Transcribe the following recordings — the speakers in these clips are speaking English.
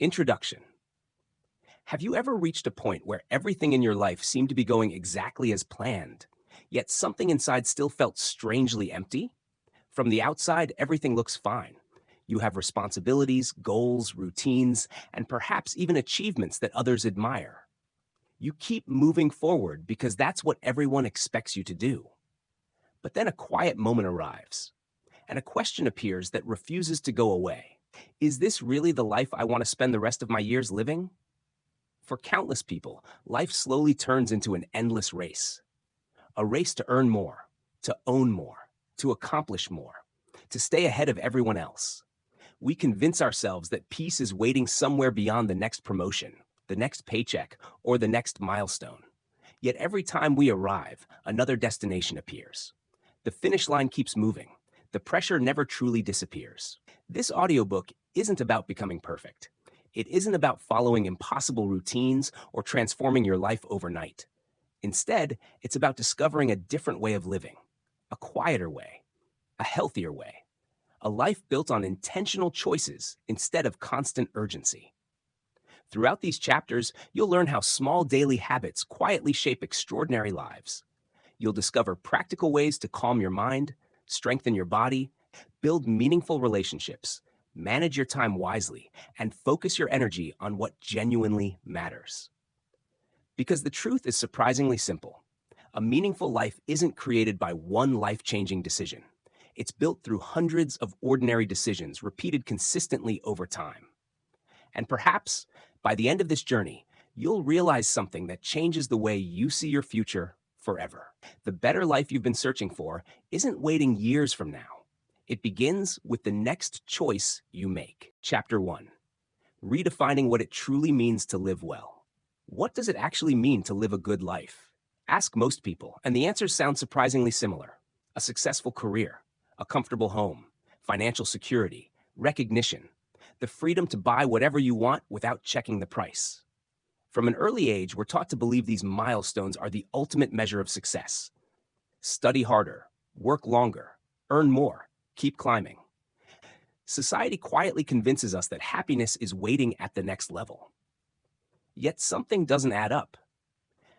Introduction. Have you ever reached a point where everything in your life seemed to be going exactly as planned, yet something inside still felt strangely empty? From the outside, everything looks fine. You have responsibilities, goals, routines, and perhaps even achievements that others admire. You keep moving forward because that's what everyone expects you to do. But then a quiet moment arrives, and a question appears that refuses to go away. Is this really the life I want to spend the rest of my years living? For countless people, life slowly turns into an endless race. A race to earn more, to own more, to accomplish more, to stay ahead of everyone else. We convince ourselves that peace is waiting somewhere beyond the next promotion, the next paycheck, or the next milestone. Yet every time we arrive, another destination appears. The finish line keeps moving. The pressure never truly disappears. This audiobook isn't about becoming perfect. It isn't about following impossible routines or transforming your life overnight. Instead, it's about discovering a different way of living, a quieter way, a healthier way, a life built on intentional choices instead of constant urgency. Throughout these chapters, you'll learn how small daily habits quietly shape extraordinary lives. You'll discover practical ways to calm your mind, strengthen your body, build meaningful relationships, manage your time wisely, and focus your energy on what genuinely matters. Because the truth is surprisingly simple. A meaningful life isn't created by one life-changing decision. It's built through hundreds of ordinary decisions repeated consistently over time. And perhaps, by the end of this journey, you'll realize something that changes the way you see your future forever. The better life you've been searching for isn't waiting years from now. It begins with the next choice you make. Chapter 1. Redefining what it truly means to live well. What does it actually mean to live a good life? Ask most people, and the answers sound surprisingly similar. A successful career, a comfortable home, financial security, recognition, the freedom to buy whatever you want without checking the price. From an early age, we're taught to believe these milestones are the ultimate measure of success. Study harder, work longer, earn more, keep climbing. Society quietly convinces us that happiness is waiting at the next level. Yet something doesn't add up.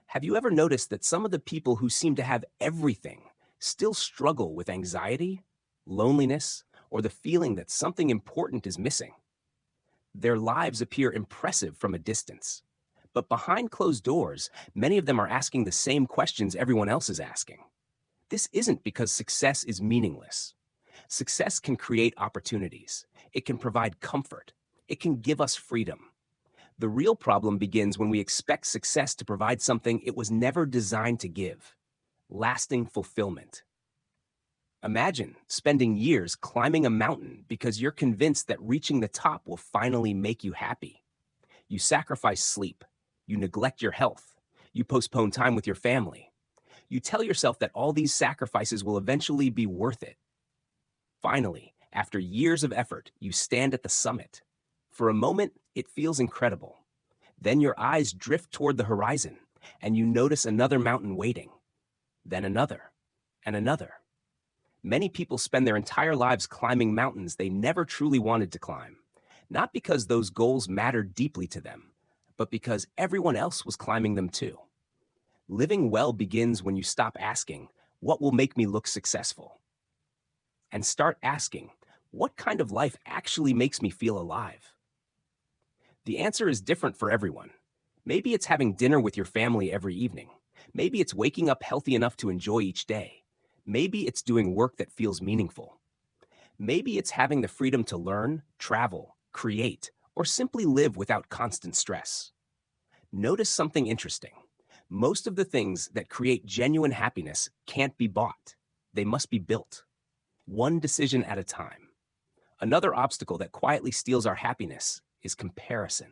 Have you ever noticed that some of the people who seem to have everything still struggle with anxiety, loneliness, or the feeling that something important is missing? Their lives appear impressive from a distance, but behind closed doors, many of them are asking the same questions everyone else is asking. This isn't because success is meaningless. Success can create opportunities. It can provide comfort. It can give us freedom. The real problem begins when we expect success to provide something it was never designed to give: lasting fulfillment. Imagine spending years climbing a mountain because you're convinced that reaching the top will finally make you happy. You sacrifice sleep. You neglect your health. You postpone time with your family. You tell yourself that all these sacrifices will eventually be worth it. Finally, after years of effort, you stand at the summit. For a moment, it feels incredible. Then your eyes drift toward the horizon, and you notice another mountain waiting. Then another, and another. Many people spend their entire lives climbing mountains they never truly wanted to climb, not because those goals mattered deeply to them, but because everyone else was climbing them too. Living well begins when you stop asking, "What will make me look successful?" and start asking, "What kind of life actually makes me feel alive?" The answer is different for everyone. Maybe it's having dinner with your family every evening. Maybe it's waking up healthy enough to enjoy each day. Maybe it's doing work that feels meaningful. Maybe it's having the freedom to learn, travel, create, or simply live without constant stress. Notice something interesting. Most of the things that create genuine happiness can't be bought. They must be built, one decision at a time. Another obstacle that quietly steals our happiness is comparison.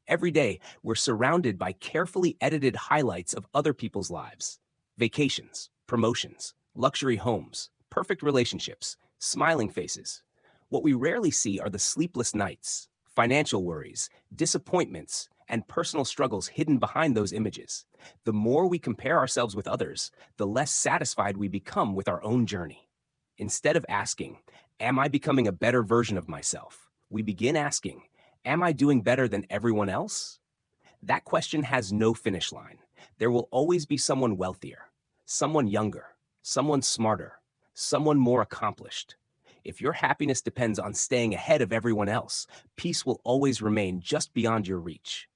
Every day, we're surrounded by carefully edited highlights of other people's lives: vacations, promotions, luxury homes, perfect relationships, smiling faces. What we rarely see are the sleepless nights, financial worries, disappointments, and personal struggles hidden behind those images. The more we compare ourselves with others, the less satisfied we become with our own journey. Instead of asking, "Am I becoming a better version of myself?" we begin asking, Am I doing better than everyone else? That question has no finish line. There will always be someone wealthier, someone younger, someone smarter, someone more accomplished. If your happiness depends on staying ahead of everyone else, peace will always remain just beyond your reach.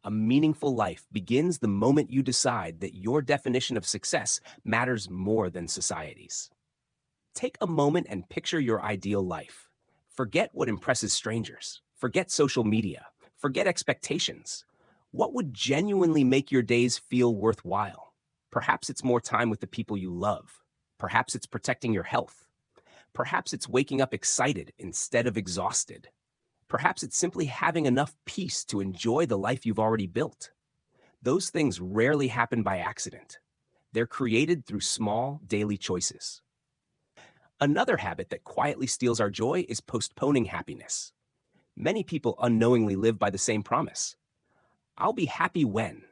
A meaningful life begins the moment you decide that your definition of success matters more than society's. Take a moment and picture your ideal life. Forget what impresses strangers. Forget social media. Forget expectations. What would genuinely make your days feel worthwhile? Perhaps it's more time with the people you love. Perhaps it's protecting your health. Perhaps it's waking up excited instead of exhausted. Perhaps it's simply having enough peace to enjoy the life you've already built. Those things rarely happen by accident. They're created through small, daily choices. Another habit that quietly steals our joy is postponing happiness. Many people unknowingly live by the same promise. I'll be happy when.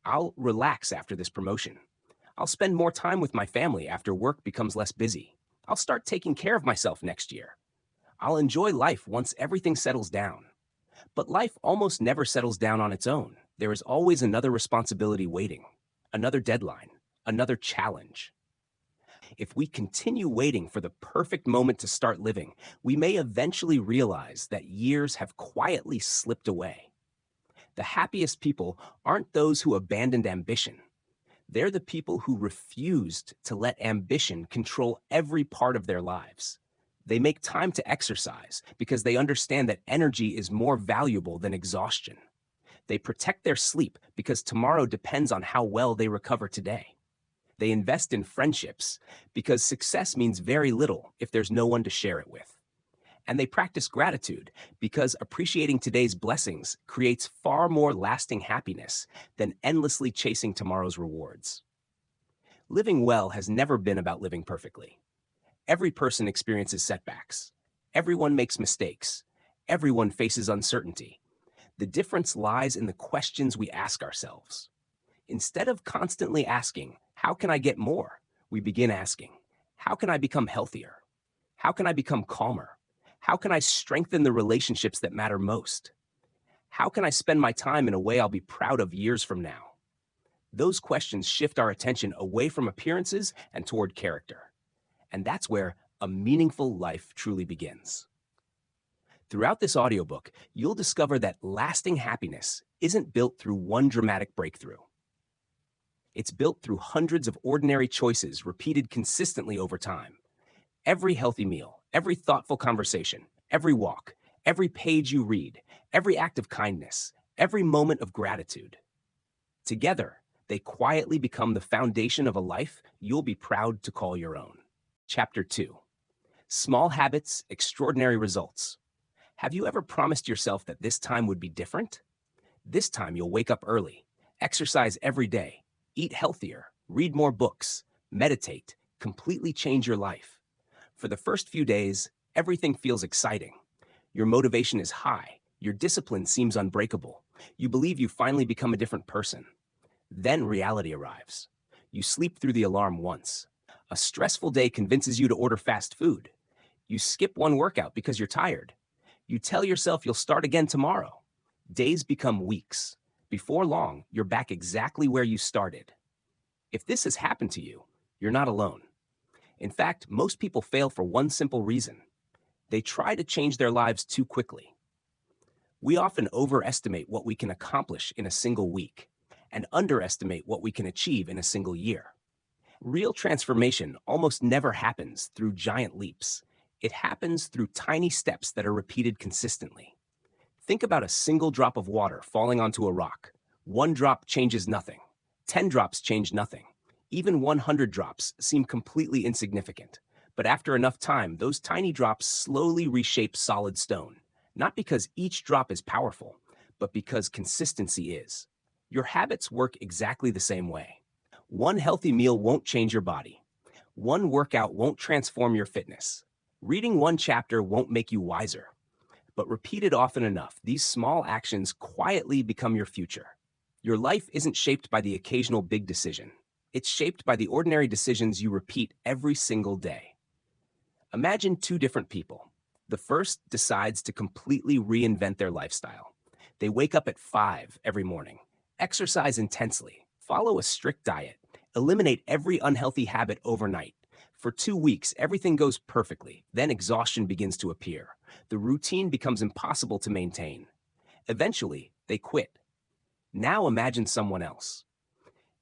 I'll relax after this promotion. I'll spend more time with my family after work becomes less busy. I'll start taking care of myself next year. I'll enjoy life once everything settles down. But life almost never settles down on its own. There is always another responsibility waiting, another deadline, another challenge. If we continue waiting for the perfect moment to start living, we may eventually realize that years have quietly slipped away. The happiest people aren't those who abandoned ambition. They're the people who refused to let ambition control every part of their lives. They make time to exercise because they understand that energy is more valuable than exhaustion. They protect their sleep because tomorrow depends on how well they recover today. They invest in friendships because success means very little if there's no one to share it with. And they practice gratitude because appreciating today's blessings creates far more lasting happiness than endlessly chasing tomorrow's rewards. Living well has never been about living perfectly. Every person experiences setbacks. Everyone makes mistakes. Everyone faces uncertainty. The difference lies in the questions we ask ourselves. Instead of constantly asking, how can I get more? We begin asking, how can I become healthier? How can I become calmer? How can I strengthen the relationships that matter most? How can I spend my time in a way I'll be proud of years from now? Those questions shift our attention away from appearances and toward character. And that's where a meaningful life truly begins. Throughout this audiobook, you'll discover that lasting happiness isn't built through one dramatic breakthrough. It's built through hundreds of ordinary choices repeated consistently over time. Every healthy meal, every thoughtful conversation, every walk, every page you read, every act of kindness, every moment of gratitude. Together, they quietly become the foundation of a life you'll be proud to call your own. Chapter 2. Small habits, extraordinary results. Have you ever promised yourself that this time would be different? This time you'll wake up early, exercise every day, eat healthier, read more books, meditate, completely change your life. For the first few days, everything feels exciting. Your motivation is high, your discipline seems unbreakable. You believe you finally become a different person. Then reality arrives. You sleep through the alarm once. A stressful day convinces you to order fast food. You skip one workout because you're tired. You tell yourself you'll start again tomorrow. Days become weeks. Before long, you're back exactly where you started. If this has happened to you, you're not alone. In fact, most people fail for one simple reason. They try to change their lives too quickly. We often overestimate what we can accomplish in a single week and underestimate what we can achieve in a single year. Real transformation almost never happens through giant leaps. It happens through tiny steps that are repeated consistently. Think about a single drop of water falling onto a rock. One drop changes nothing. 10 drops change nothing. Even 100 drops seem completely insignificant. But after enough time, those tiny drops slowly reshape solid stone. Not because each drop is powerful, but because consistency is. Your habits work exactly the same way. One healthy meal won't change your body. One workout won't transform your fitness. Reading one chapter won't make you wiser. But repeated often enough, these small actions quietly become your future. Your life isn't shaped by the occasional big decision. It's shaped by the ordinary decisions you repeat every single day. Imagine two different people. The first decides to completely reinvent their lifestyle. They wake up at 5 every morning, exercise intensely, follow a strict diet, eliminate every unhealthy habit overnight. For 2 weeks, everything goes perfectly. Then exhaustion begins to appear. The routine becomes impossible to maintain. Eventually, they quit. Now imagine someone else.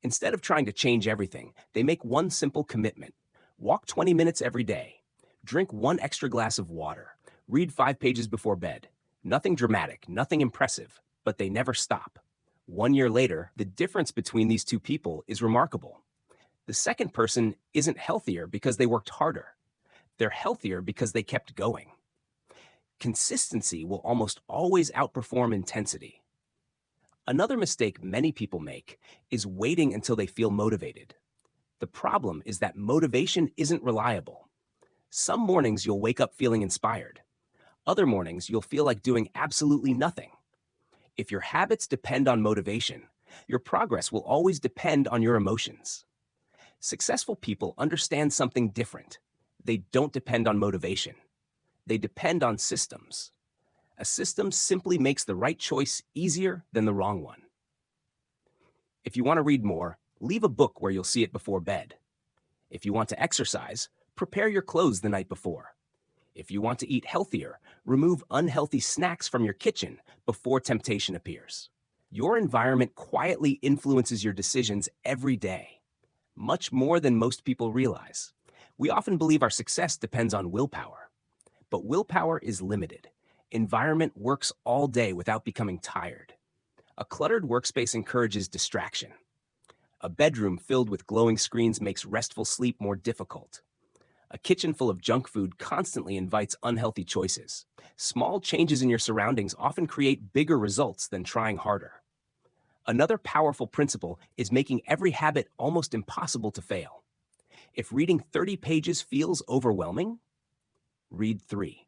Instead of trying to change everything, they make one simple commitment. Walk 20 minutes every day. Drink one extra glass of water. Read 5 pages before bed. Nothing dramatic, nothing impressive, but they never stop. 1 year later, the difference between these two people is remarkable. The second person isn't healthier because they worked harder. They're healthier because they kept going. Consistency will almost always outperform intensity. Another mistake many people make is waiting until they feel motivated. The problem is that motivation isn't reliable. Some mornings you'll wake up feeling inspired. Other mornings you'll feel like doing absolutely nothing. If your habits depend on motivation, your progress will always depend on your emotions. Successful people understand something different. They don't depend on motivation. They depend on systems. A system simply makes the right choice easier than the wrong one. If you want to read more, leave a book where you'll see it before bed. If you want to exercise, prepare your clothes the night before. If you want to eat healthier, remove unhealthy snacks from your kitchen before temptation appears. Your environment quietly influences your decisions every day, much more than most people realize. We often believe our success depends on willpower, but willpower is limited. Environment works all day without becoming tired. A cluttered workspace encourages distraction. A bedroom filled with glowing screens makes restful sleep more difficult. A kitchen full of junk food constantly invites unhealthy choices. Small changes in your surroundings often create bigger results than trying harder. Another powerful principle is making every habit almost impossible to fail. If reading 30 pages feels overwhelming, read 3.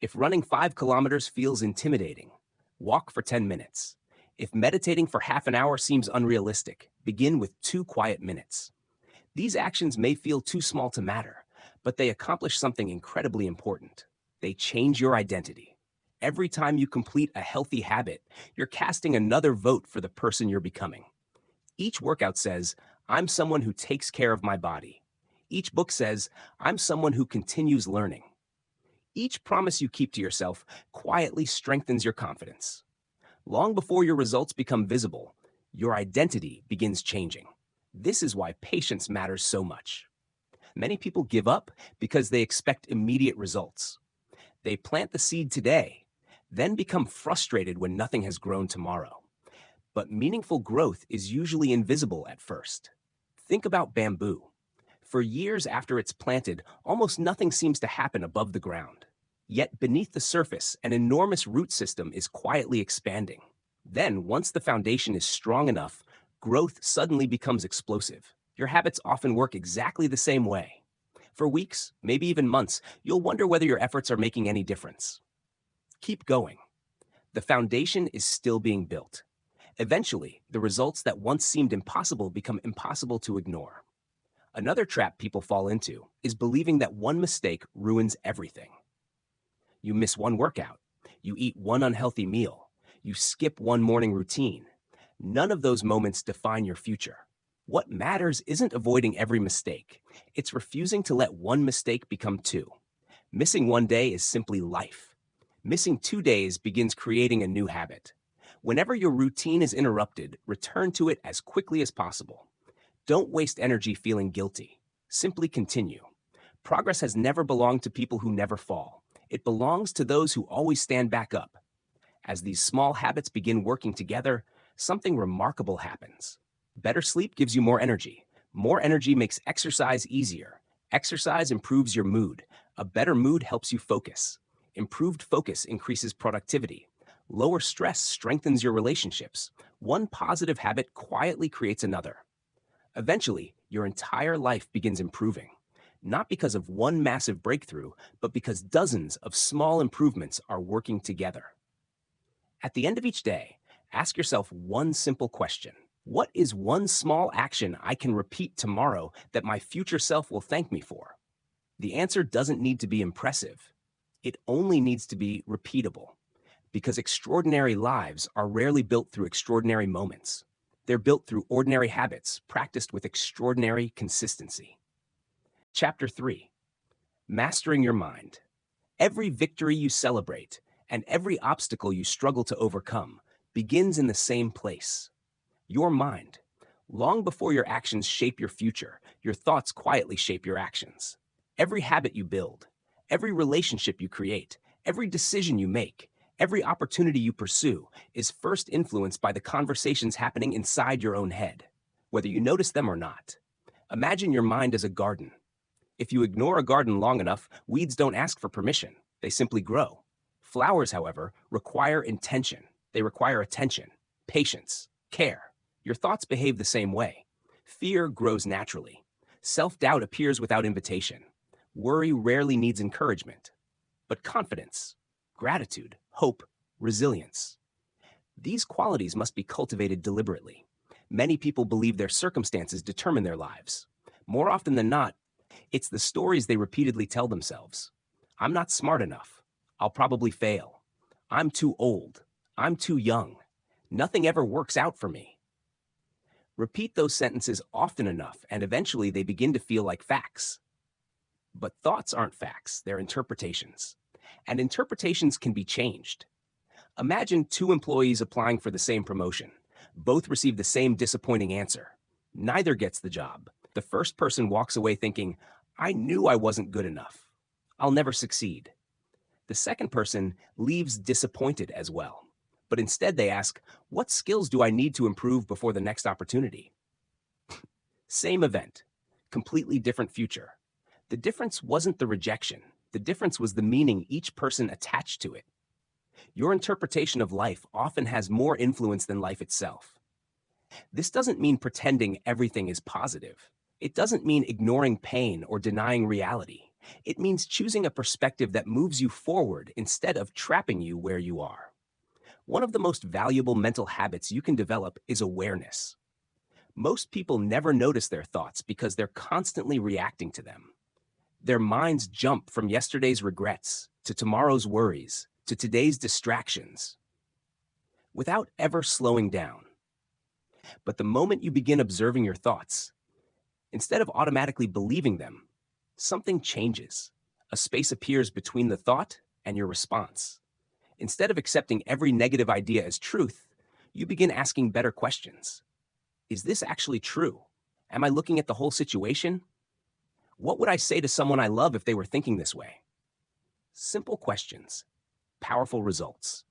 If running 5 kilometers feels intimidating, walk for 10 minutes. If meditating for half an hour seems unrealistic, begin with 2 quiet minutes. These actions may feel too small to matter, but they accomplish something incredibly important. They change your identity. Every time you complete a healthy habit, you're casting another vote for the person you're becoming. Each workout says, I'm someone who takes care of my body. Each book says, I'm someone who continues learning. Each promise you keep to yourself quietly strengthens your confidence. Long before your results become visible, your identity begins changing. This is why patience matters so much. Many people give up because they expect immediate results. They plant the seed today, then become frustrated when nothing has grown tomorrow. But meaningful growth is usually invisible at first. Think about bamboo. For years after it's planted, almost nothing seems to happen above the ground. Yet beneath the surface, an enormous root system is quietly expanding. Then, once the foundation is strong enough, growth suddenly becomes explosive. Your habits often work exactly the same way. For weeks, maybe even months, you'll wonder whether your efforts are making any difference. Keep going. The foundation is still being built. Eventually, the results that once seemed impossible become impossible to ignore. Another trap people fall into is believing that one mistake ruins everything. You miss one workout, you eat one unhealthy meal, you skip one morning routine. None of those moments define your future. What matters isn't avoiding every mistake. It's refusing to let one mistake become 2. Missing one day is simply life. Missing 2 days begins creating a new habit. Whenever your routine is interrupted, return to it as quickly as possible. Don't waste energy feeling guilty. Simply continue. Progress has never belonged to people who never fall. It belongs to those who always stand back up. As these small habits begin working together, something remarkable happens. Better sleep gives you more energy. More energy makes exercise easier. Exercise improves your mood. A better mood helps you focus. Improved focus increases productivity. Lower stress strengthens your relationships. One positive habit quietly creates another. Eventually, your entire life begins improving. Not because of one massive breakthrough, but because dozens of small improvements are working together. At the end of each day, ask yourself one simple question. What is one small action I can repeat tomorrow that my future self will thank me for? The answer doesn't need to be impressive. It only needs to be repeatable, because extraordinary lives are rarely built through extraordinary moments. They're built through ordinary habits practiced with extraordinary consistency. Chapter 3: Mastering Your Mind. Every victory you celebrate and every obstacle you struggle to overcome begins in the same place: your mind. Long before your actions shape your future, your thoughts quietly shape your actions. Every habit you build, every relationship you create, every decision you make, every opportunity you pursue is first influenced by the conversations happening inside your own head, whether you notice them or not. Imagine your mind as a garden. If you ignore a garden long enough, weeds don't ask for permission. They simply grow. Flowers, however, require intention. They require attention, patience, care. Your thoughts behave the same way. Fear grows naturally. Self-doubt appears without invitation. Worry rarely needs encouragement. But confidence, gratitude, hope, resilience, these qualities must be cultivated deliberately. Many people believe their circumstances determine their lives. More often than not, it's the stories they repeatedly tell themselves. I'm not smart enough. I'll probably fail. I'm too old. I'm too young. Nothing ever works out for me. Repeat those sentences often enough, and eventually they begin to feel like facts. But thoughts aren't facts, they're interpretations. And interpretations can be changed. Imagine two employees applying for the same promotion. Both receive the same disappointing answer. Neither gets the job. The first person walks away thinking, I knew I wasn't good enough. I'll never succeed. The second person leaves disappointed as well. But instead they ask, what skills do I need to improve before the next opportunity? Same event, completely different future. The difference wasn't the rejection. The difference was the meaning each person attached to it. Your interpretation of life often has more influence than life itself. This doesn't mean pretending everything is positive. It doesn't mean ignoring pain or denying reality. It means choosing a perspective that moves you forward instead of trapping you where you are. One of the most valuable mental habits you can develop is awareness. Most people never notice their thoughts because they're constantly reacting to them. Their minds jump from yesterday's regrets to tomorrow's worries to today's distractions without ever slowing down. But the moment you begin observing your thoughts, instead of automatically believing them, something changes. A space appears between the thought and your response. Instead of accepting every negative idea as truth, you begin asking better questions. Is this actually true? Am I looking at the whole situation? What would I say to someone I love if they were thinking this way? Simple questions, powerful results.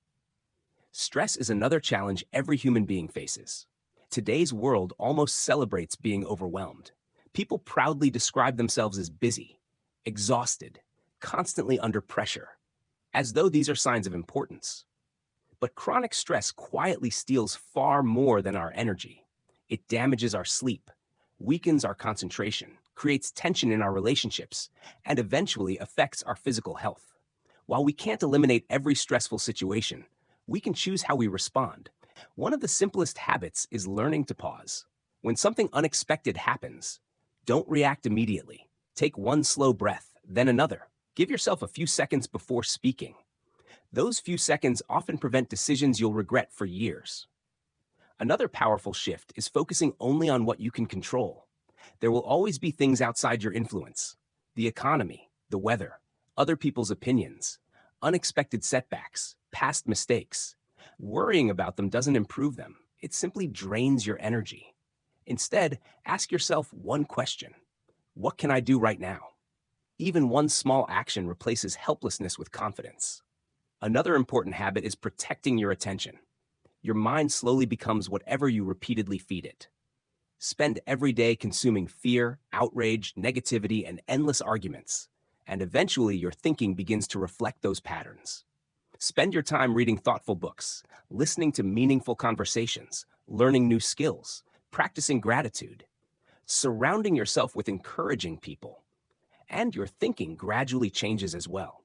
Stress is another challenge every human being faces. Today's world almost celebrates being overwhelmed. People proudly describe themselves as busy, exhausted, constantly under pressure, as though these are signs of importance. But chronic stress quietly steals far more than our energy. It damages our sleep, weakens our concentration, creates tension in our relationships, and eventually affects our physical health. While we can't eliminate every stressful situation, we can choose how we respond. One of the simplest habits is learning to pause. When something unexpected happens, don't react immediately. Take one slow breath, then another. Give yourself a few seconds before speaking. Those few seconds often prevent decisions you'll regret for years. Another powerful shift is focusing only on what you can control. There will always be things outside your influence: the economy, the weather, other people's opinions, unexpected setbacks, past mistakes. Worrying about them doesn't improve them. It simply drains your energy. Instead, ask yourself one question: what can I do right now? Even one small action replaces helplessness with confidence. Another important habit is protecting your attention. Your mind slowly becomes whatever you repeatedly feed it. Spend every day consuming fear, outrage, negativity, and endless arguments, and eventually your thinking begins to reflect those patterns. Spend your time reading thoughtful books, listening to meaningful conversations, learning new skills, practicing gratitude, surrounding yourself with encouraging people, and your thinking gradually changes as well.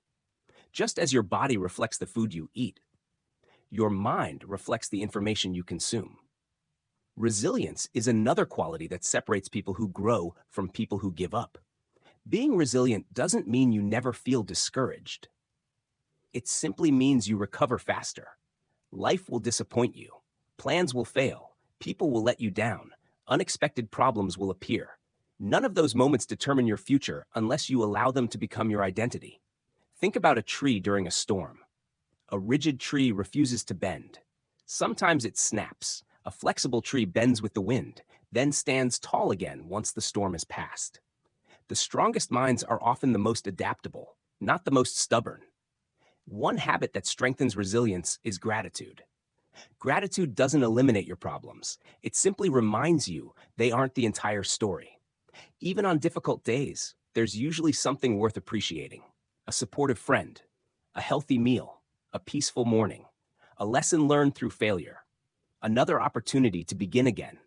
Just as your body reflects the food you eat, your mind reflects the information you consume. Resilience is another quality that separates people who grow from people who give up. Being resilient doesn't mean you never feel discouraged. It simply means you recover faster. Life will disappoint you. Plans will fail. People will let you down. Unexpected problems will appear. None of those moments determine your future unless you allow them to become your identity. Think about a tree during a storm. A rigid tree refuses to bend. Sometimes it snaps. A flexible tree bends with the wind, then stands tall again once the storm has passed. The strongest minds are often the most adaptable, not the most stubborn. One habit that strengthens resilience is gratitude. Gratitude doesn't eliminate your problems. It simply reminds you they aren't the entire story. Even on difficult days, there's usually something worth appreciating. A supportive friend, a healthy meal, a peaceful morning, a lesson learned through failure, another opportunity to begin again.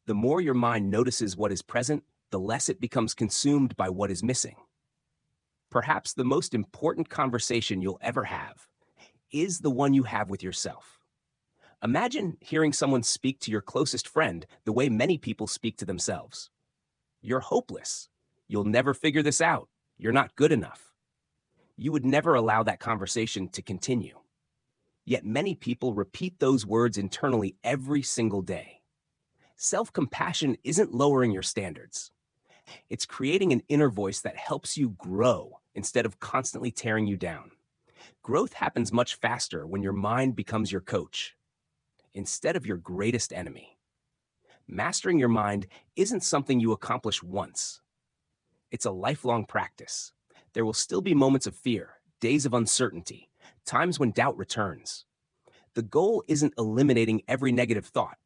The more your mind notices what is present, the less it becomes consumed by what is missing. Perhaps the most important conversation you'll ever have is the one you have with yourself. Imagine hearing someone speak to your closest friend the way many people speak to themselves. You're hopeless. You'll never figure this out. You're not good enough. You would never allow that conversation to continue. Yet many people repeat those words internally every single day. Self-compassion isn't lowering your standards. It's creating an inner voice that helps you grow instead of constantly tearing you down. Growth happens much faster when your mind becomes your coach, instead of your greatest enemy. Mastering your mind isn't something you accomplish once. It's a lifelong practice. There will still be moments of fear, days of uncertainty, times when doubt returns. The goal isn't eliminating every negative thought.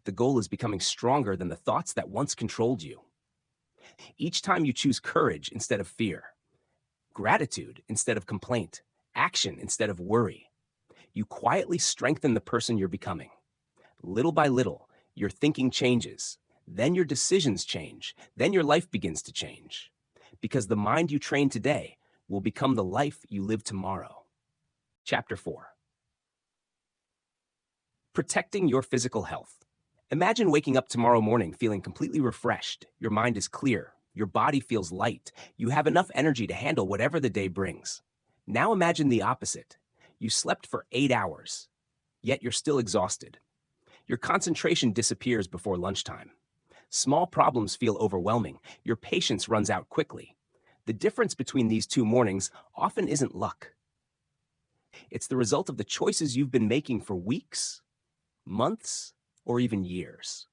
The goal is becoming stronger than the thoughts that once controlled you. Each time you choose courage instead of fear, gratitude instead of complaint, action instead of worry, you quietly strengthen the person you're becoming. Little by little, your thinking changes, then your decisions change, then your life begins to change. Because the mind you train today will become the life you live tomorrow. Chapter 4. Protecting your physical health. Imagine waking up tomorrow morning feeling completely refreshed. Your mind is clear. Your body feels light. You have enough energy to handle whatever the day brings. Now imagine the opposite. You slept for 8 hours, yet you're still exhausted. Your concentration disappears before lunchtime. Small problems feel overwhelming. Your patience runs out quickly. The difference between these two mornings often isn't luck. It's the result of the choices you've been making for weeks, months, or even years.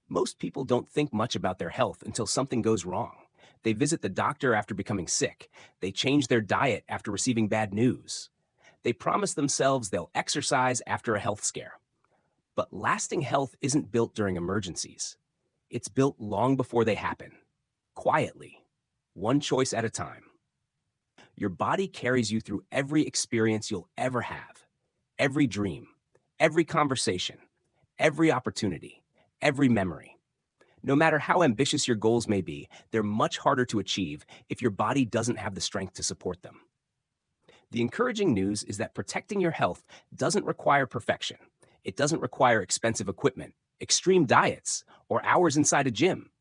Most people don't think much about their health until something goes wrong. They visit the doctor after becoming sick. They change their diet after receiving bad news. They promise themselves they'll exercise after a health scare. But lasting health isn't built during emergencies. It's built long before they happen, quietly, one choice at a time. Your body carries you through every experience you'll ever have, every dream, every conversation, every opportunity, every memory. No matter how ambitious your goals may be, they're much harder to achieve if your body doesn't have the strength to support them. The encouraging news is that protecting your health doesn't require perfection. It doesn't require expensive equipment, extreme diets, or hours inside a gym.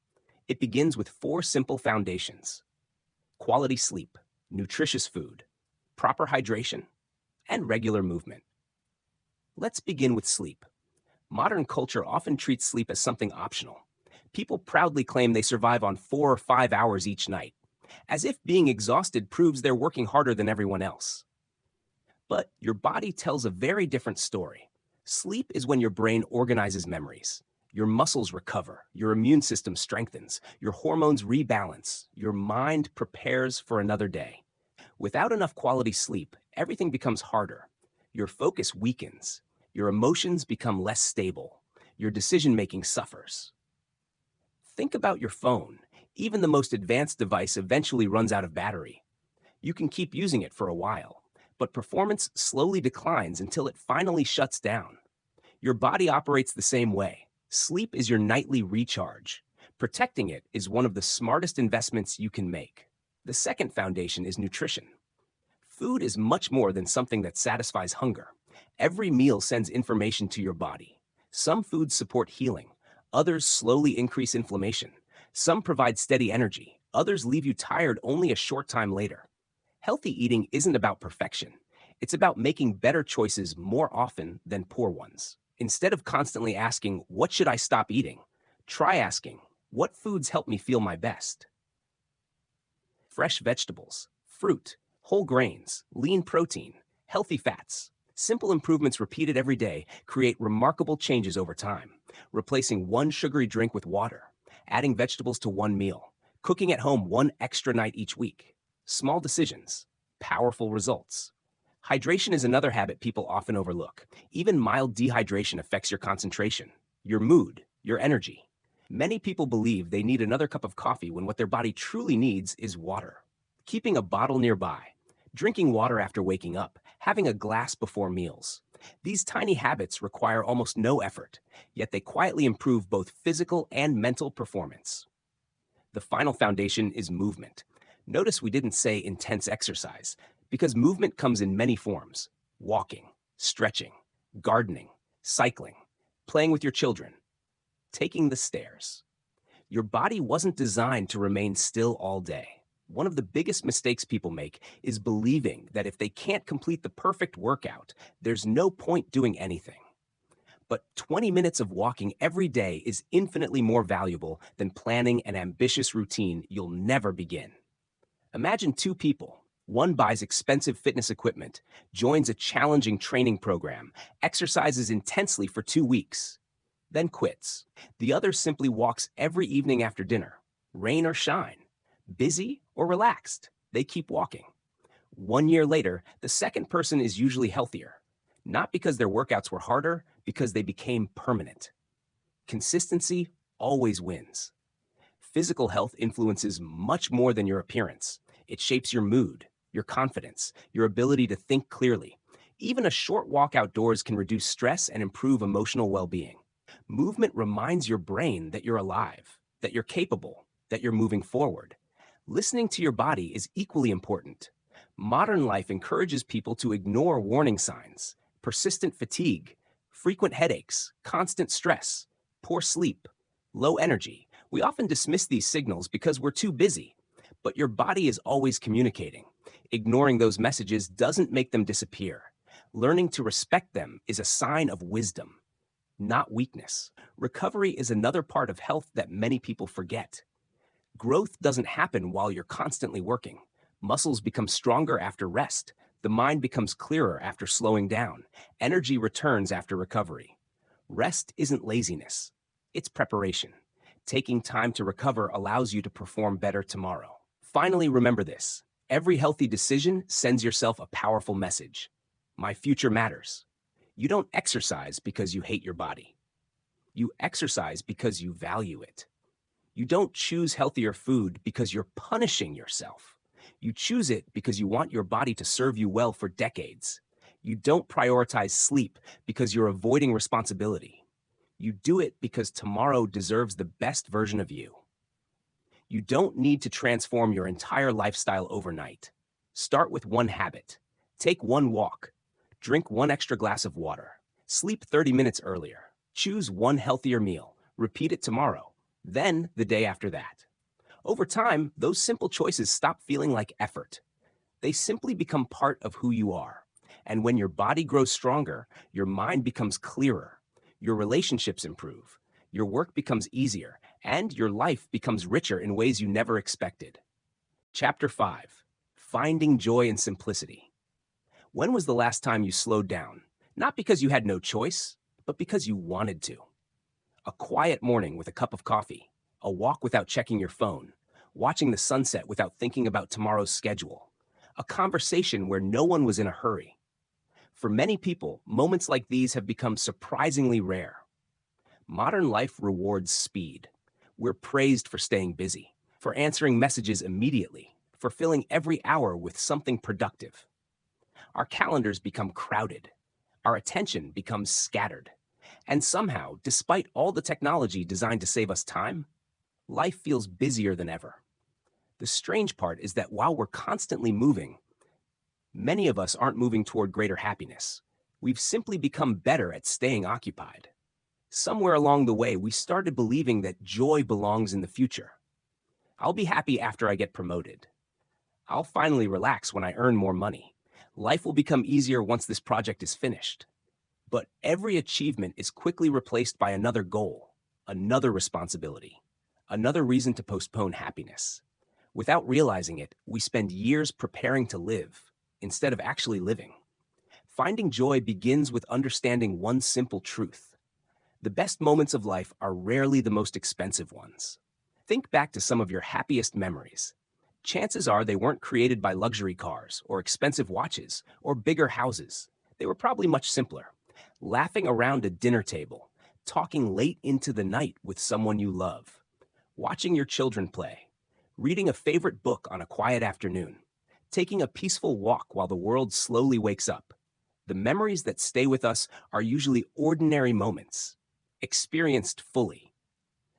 It begins with 4 simple foundations: quality sleep, nutritious food, proper hydration, and regular movement. Let's begin with sleep. Modern culture often treats sleep as something optional. People proudly claim they survive on 4 or 5 hours each night, as if being exhausted proves they're working harder than everyone else. But your body tells a very different story. Sleep is when your brain organizes memories. Your muscles recover, your immune system strengthens, your hormones rebalance, your mind prepares for another day. Without enough quality sleep, everything becomes harder. Your focus weakens, your emotions become less stable, your decision-making suffers. Think about your phone. Even the most advanced device eventually runs out of battery. You can keep using it for a while, but performance slowly declines until it finally shuts down. Your body operates the same way. Sleep is your nightly recharge. Protecting it is one of the smartest investments you can make. The second foundation is nutrition. Food is much more than something that satisfies hunger. Every meal sends information to your body. Some foods support healing. Others slowly increase inflammation. Some provide steady energy. Others leave you tired only a short time later. Healthy eating isn't about perfection. It's about making better choices more often than poor ones. Instead of constantly asking, "What should I stop eating?" try asking, "What foods help me feel my best?" Fresh vegetables, fruit, whole grains, lean protein, healthy fats. Simple improvements repeated every day create remarkable changes over time. Replacing one sugary drink with water, adding vegetables to one meal, cooking at home one extra night each week. Small decisions, powerful results. Hydration is another habit people often overlook. Even mild dehydration affects your concentration, your mood, your energy. Many people believe they need another cup of coffee when what their body truly needs is water. Keeping a bottle nearby, drinking water after waking up, having a glass before meals. These tiny habits require almost no effort, yet they quietly improve both physical and mental performance. The final foundation is movement. Notice we didn't say intense exercise, because movement comes in many forms: walking, stretching, gardening, cycling, playing with your children, taking the stairs. Your body wasn't designed to remain still all day. One of the biggest mistakes people make is believing that if they can't complete the perfect workout, there's no point doing anything. But 20 minutes of walking every day is infinitely more valuable than planning an ambitious routine you'll never begin. Imagine two people. One buys expensive fitness equipment, joins a challenging training program, exercises intensely for 2 weeks, then quits. The other simply walks every evening after dinner, rain or shine, busy or relaxed. They keep walking. 1 year later, the second person is usually healthier, not because their workouts were harder, because they became permanent. Consistency always wins. Physical health influences much more than your appearance. It shapes your mood, your confidence, your ability to think clearly. Even a short walk outdoors can reduce stress and improve emotional well-being. Movement reminds your brain that you're alive, that you're capable, that you're moving forward. Listening to your body is equally important. Modern life encourages people to ignore warning signs: persistent fatigue, frequent headaches, constant stress, poor sleep, low energy. We often dismiss these signals because we're too busy. But your body is always communicating. Ignoring those messages doesn't make them disappear. Learning to respect them is a sign of wisdom, not weakness. Recovery is another part of health that many people forget. Growth doesn't happen while you're constantly working. Muscles become stronger after rest. The mind becomes clearer after slowing down. Energy returns after recovery. Rest isn't laziness, it's preparation. Taking time to recover allows you to perform better tomorrow. Finally, remember this: every healthy decision sends yourself a powerful message. My future matters. You don't exercise because you hate your body. You exercise because you value it. You don't choose healthier food because you're punishing yourself. You choose it because you want your body to serve you well for decades. You don't prioritize sleep because you're avoiding responsibility. You do it because tomorrow deserves the best version of you. You don't need to transform your entire lifestyle overnight. Start with one habit. Take one walk. Drink one extra glass of water. Sleep 30 minutes earlier. Choose one healthier meal. Repeat it tomorrow, then the day after that. Over time, those simple choices stop feeling like effort. They simply become part of who you are. And when your body grows stronger, your mind becomes clearer, your relationships improve, your work becomes easier, and your life becomes richer in ways you never expected. Chapter 5: Finding Joy in Simplicity. When was the last time you slowed down? Not because you had no choice, but because you wanted to. A quiet morning with a cup of coffee, a walk without checking your phone, watching the sunset without thinking about tomorrow's schedule, a conversation where no one was in a hurry. For many people, moments like these have become surprisingly rare. Modern life rewards speed. We're praised for staying busy, for answering messages immediately, for filling every hour with something productive. Our calendars become crowded. Our attention becomes scattered. And somehow, despite all the technology designed to save us time, life feels busier than ever. The strange part is that while we're constantly moving, many of us aren't moving toward greater happiness. We've simply become better at staying occupied. Somewhere along the way, we started believing that joy belongs in the future. I'll be happy after I get promoted. I'll finally relax when I earn more money. Life will become easier once this project is finished. But every achievement is quickly replaced by another goal, another responsibility, another reason to postpone happiness. Without realizing it, we spend years preparing to live instead of actually living. Finding joy begins with understanding one simple truth. The best moments of life are rarely the most expensive ones. Think back to some of your happiest memories. Chances are they weren't created by luxury cars or expensive watches or bigger houses. They were probably much simpler. Laughing around a dinner table, talking late into the night with someone you love, watching your children play, reading a favorite book on a quiet afternoon, taking a peaceful walk while the world slowly wakes up. The memories that stay with us are usually ordinary moments, experienced fully.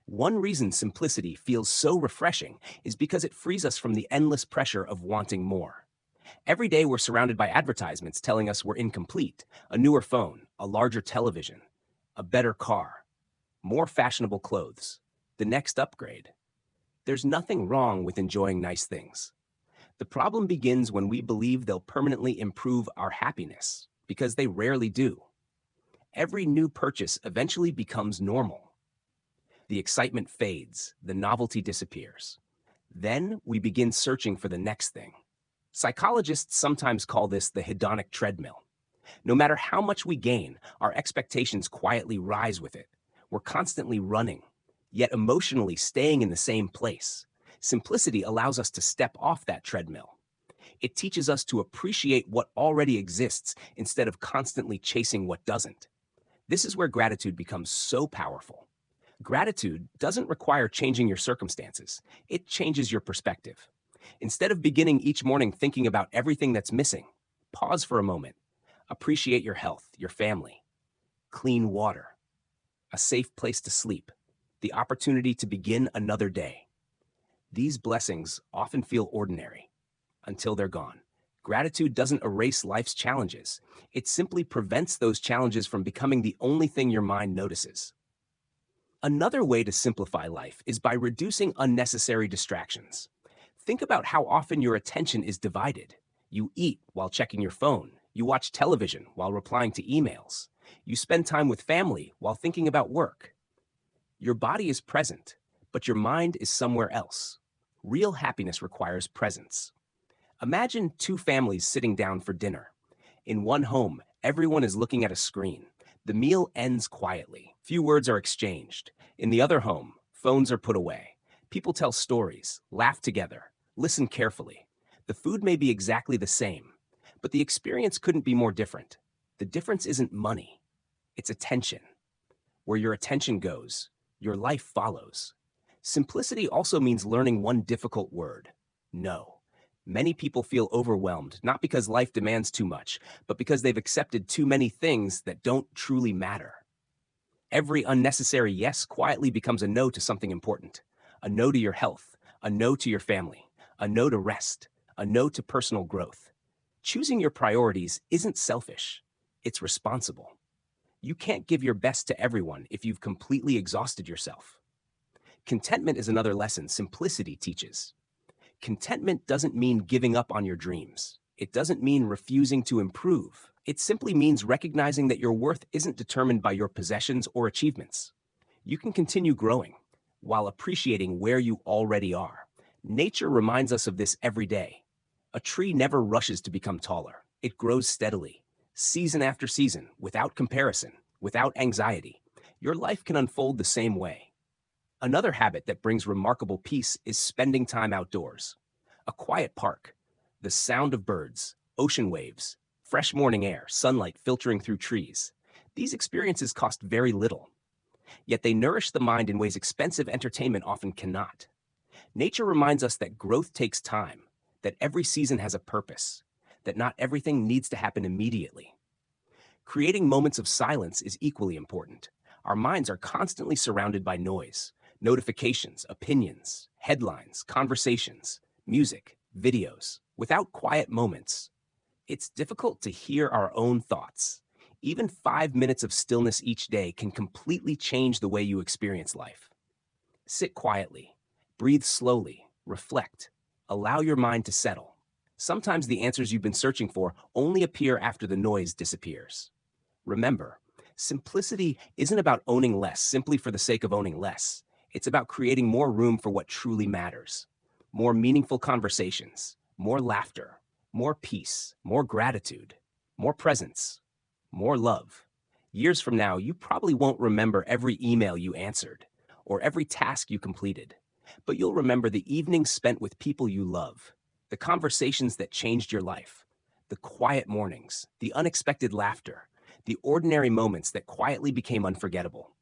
One reason simplicity feels so refreshing is because it frees us from the endless pressure of wanting more. Every day we're surrounded by advertisements telling us we're incomplete: a newer phone, a larger television, a better car, more fashionable clothes, the next upgrade. There's nothing wrong with enjoying nice things. The problem begins when we believe they'll permanently improve our happiness, because they rarely do. Every new purchase eventually becomes normal. The excitement fades, the novelty disappears. Then we begin searching for the next thing. Psychologists sometimes call this the hedonic treadmill. No matter how much we gain, our expectations quietly rise with it. We're constantly running, yet emotionally staying in the same place. Simplicity allows us to step off that treadmill. It teaches us to appreciate what already exists instead of constantly chasing what doesn't. This is where gratitude becomes so powerful. Gratitude doesn't require changing your circumstances, it changes your perspective. Instead of beginning each morning thinking about everything that's missing, pause for a moment. Appreciate your health, your family, clean water, a safe place to sleep, the opportunity to begin another day. These blessings often feel ordinary until they're gone. Gratitude doesn't erase life's challenges. It simply prevents those challenges from becoming the only thing your mind notices. Another way to simplify life is by reducing unnecessary distractions. Think about how often your attention is divided. You eat while checking your phone. You watch television while replying to emails. You spend time with family while thinking about work. Your body is present, but your mind is somewhere else. Real happiness requires presence. Imagine two families sitting down for dinner. In one home, everyone is looking at a screen. The meal ends quietly. Few words are exchanged. In the other home, phones are put away. People tell stories, laugh together, listen carefully. The food may be exactly the same, but the experience couldn't be more different. The difference isn't money, it's attention. Where your attention goes, your life follows. Simplicity also means learning one difficult word: no. Many people feel overwhelmed, not because life demands too much, but because they've accepted too many things that don't truly matter. Every unnecessary yes quietly becomes a no to something important. A no to your health, a no to your family, a no to rest, a no to personal growth. Choosing your priorities isn't selfish, it's responsible. You can't give your best to everyone if you've completely exhausted yourself. Contentment is another lesson simplicity teaches. Contentment doesn't mean giving up on your dreams. It doesn't mean refusing to improve. It simply means recognizing that your worth isn't determined by your possessions or achievements. You can continue growing while appreciating where you already are. Nature reminds us of this every day. A tree never rushes to become taller. It grows steadily, season after season, without comparison, without anxiety. Your life can unfold the same way. Another habit that brings remarkable peace is spending time outdoors. A quiet park, the sound of birds, ocean waves, fresh morning air, sunlight filtering through trees. These experiences cost very little, yet they nourish the mind in ways expensive entertainment often cannot. Nature reminds us that growth takes time, that every season has a purpose, that not everything needs to happen immediately. Creating moments of silence is equally important. Our minds are constantly surrounded by noise: notifications, opinions, headlines, conversations, music, videos. Without quiet moments, it's difficult to hear our own thoughts. Even 5 minutes of stillness each day can completely change the way you experience life. Sit quietly, breathe slowly, reflect, allow your mind to settle. Sometimes the answers you've been searching for only appear after the noise disappears. Remember, simplicity isn't about owning less simply for the sake of owning less. It's about creating more room for what truly matters. More meaningful conversations, more laughter, more peace, more gratitude, more presence, more love. Years from now, you probably won't remember every email you answered or every task you completed, but you'll remember the evenings spent with people you love, the conversations that changed your life, the quiet mornings, the unexpected laughter, the ordinary moments that quietly became unforgettable.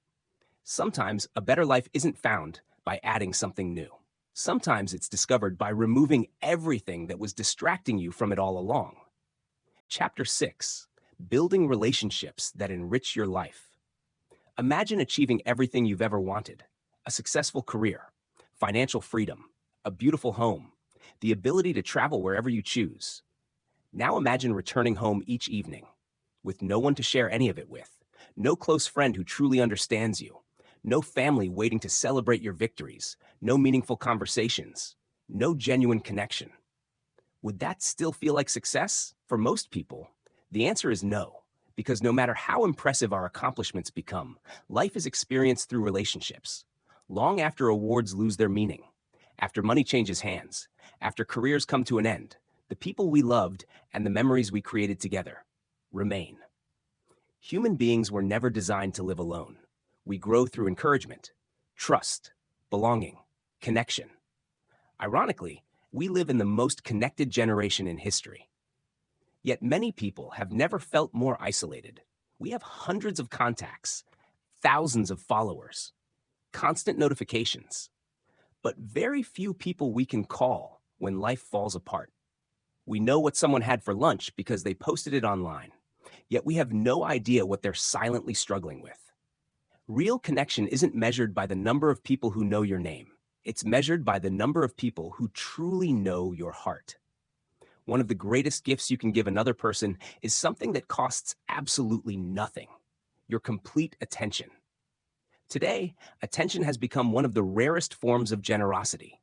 Sometimes a better life isn't found by adding something new. Sometimes it's discovered by removing everything that was distracting you from it all along. Chapter 6: Building Relationships That Enrich Your Life. Imagine achieving everything you've ever wanted: a successful career, financial freedom, a beautiful home, the ability to travel wherever you choose. Now imagine returning home each evening with no one to share any of it with, no close friend who truly understands you, no family waiting to celebrate your victories, no meaningful conversations, no genuine connection. Would that still feel like success? For most people, the answer is no, because no matter how impressive our accomplishments become, life is experienced through relationships. Long after awards lose their meaning, after money changes hands, after careers come to an end, the people we loved and the memories we created together remain. Human beings were never designed to live alone. We grow through encouragement, trust, belonging, connection. Ironically, we live in the most connected generation in history. Yet many people have never felt more isolated. We have hundreds of contacts, thousands of followers, constant notifications, but very few people we can call when life falls apart. We know what someone had for lunch because they posted it online, yet we have no idea what they're silently struggling with. Real connection isn't measured by the number of people who know your name. It's measured by the number of people who truly know your heart. One of the greatest gifts you can give another person is something that costs absolutely nothing: your complete attention. Today, attention has become one of the rarest forms of generosity.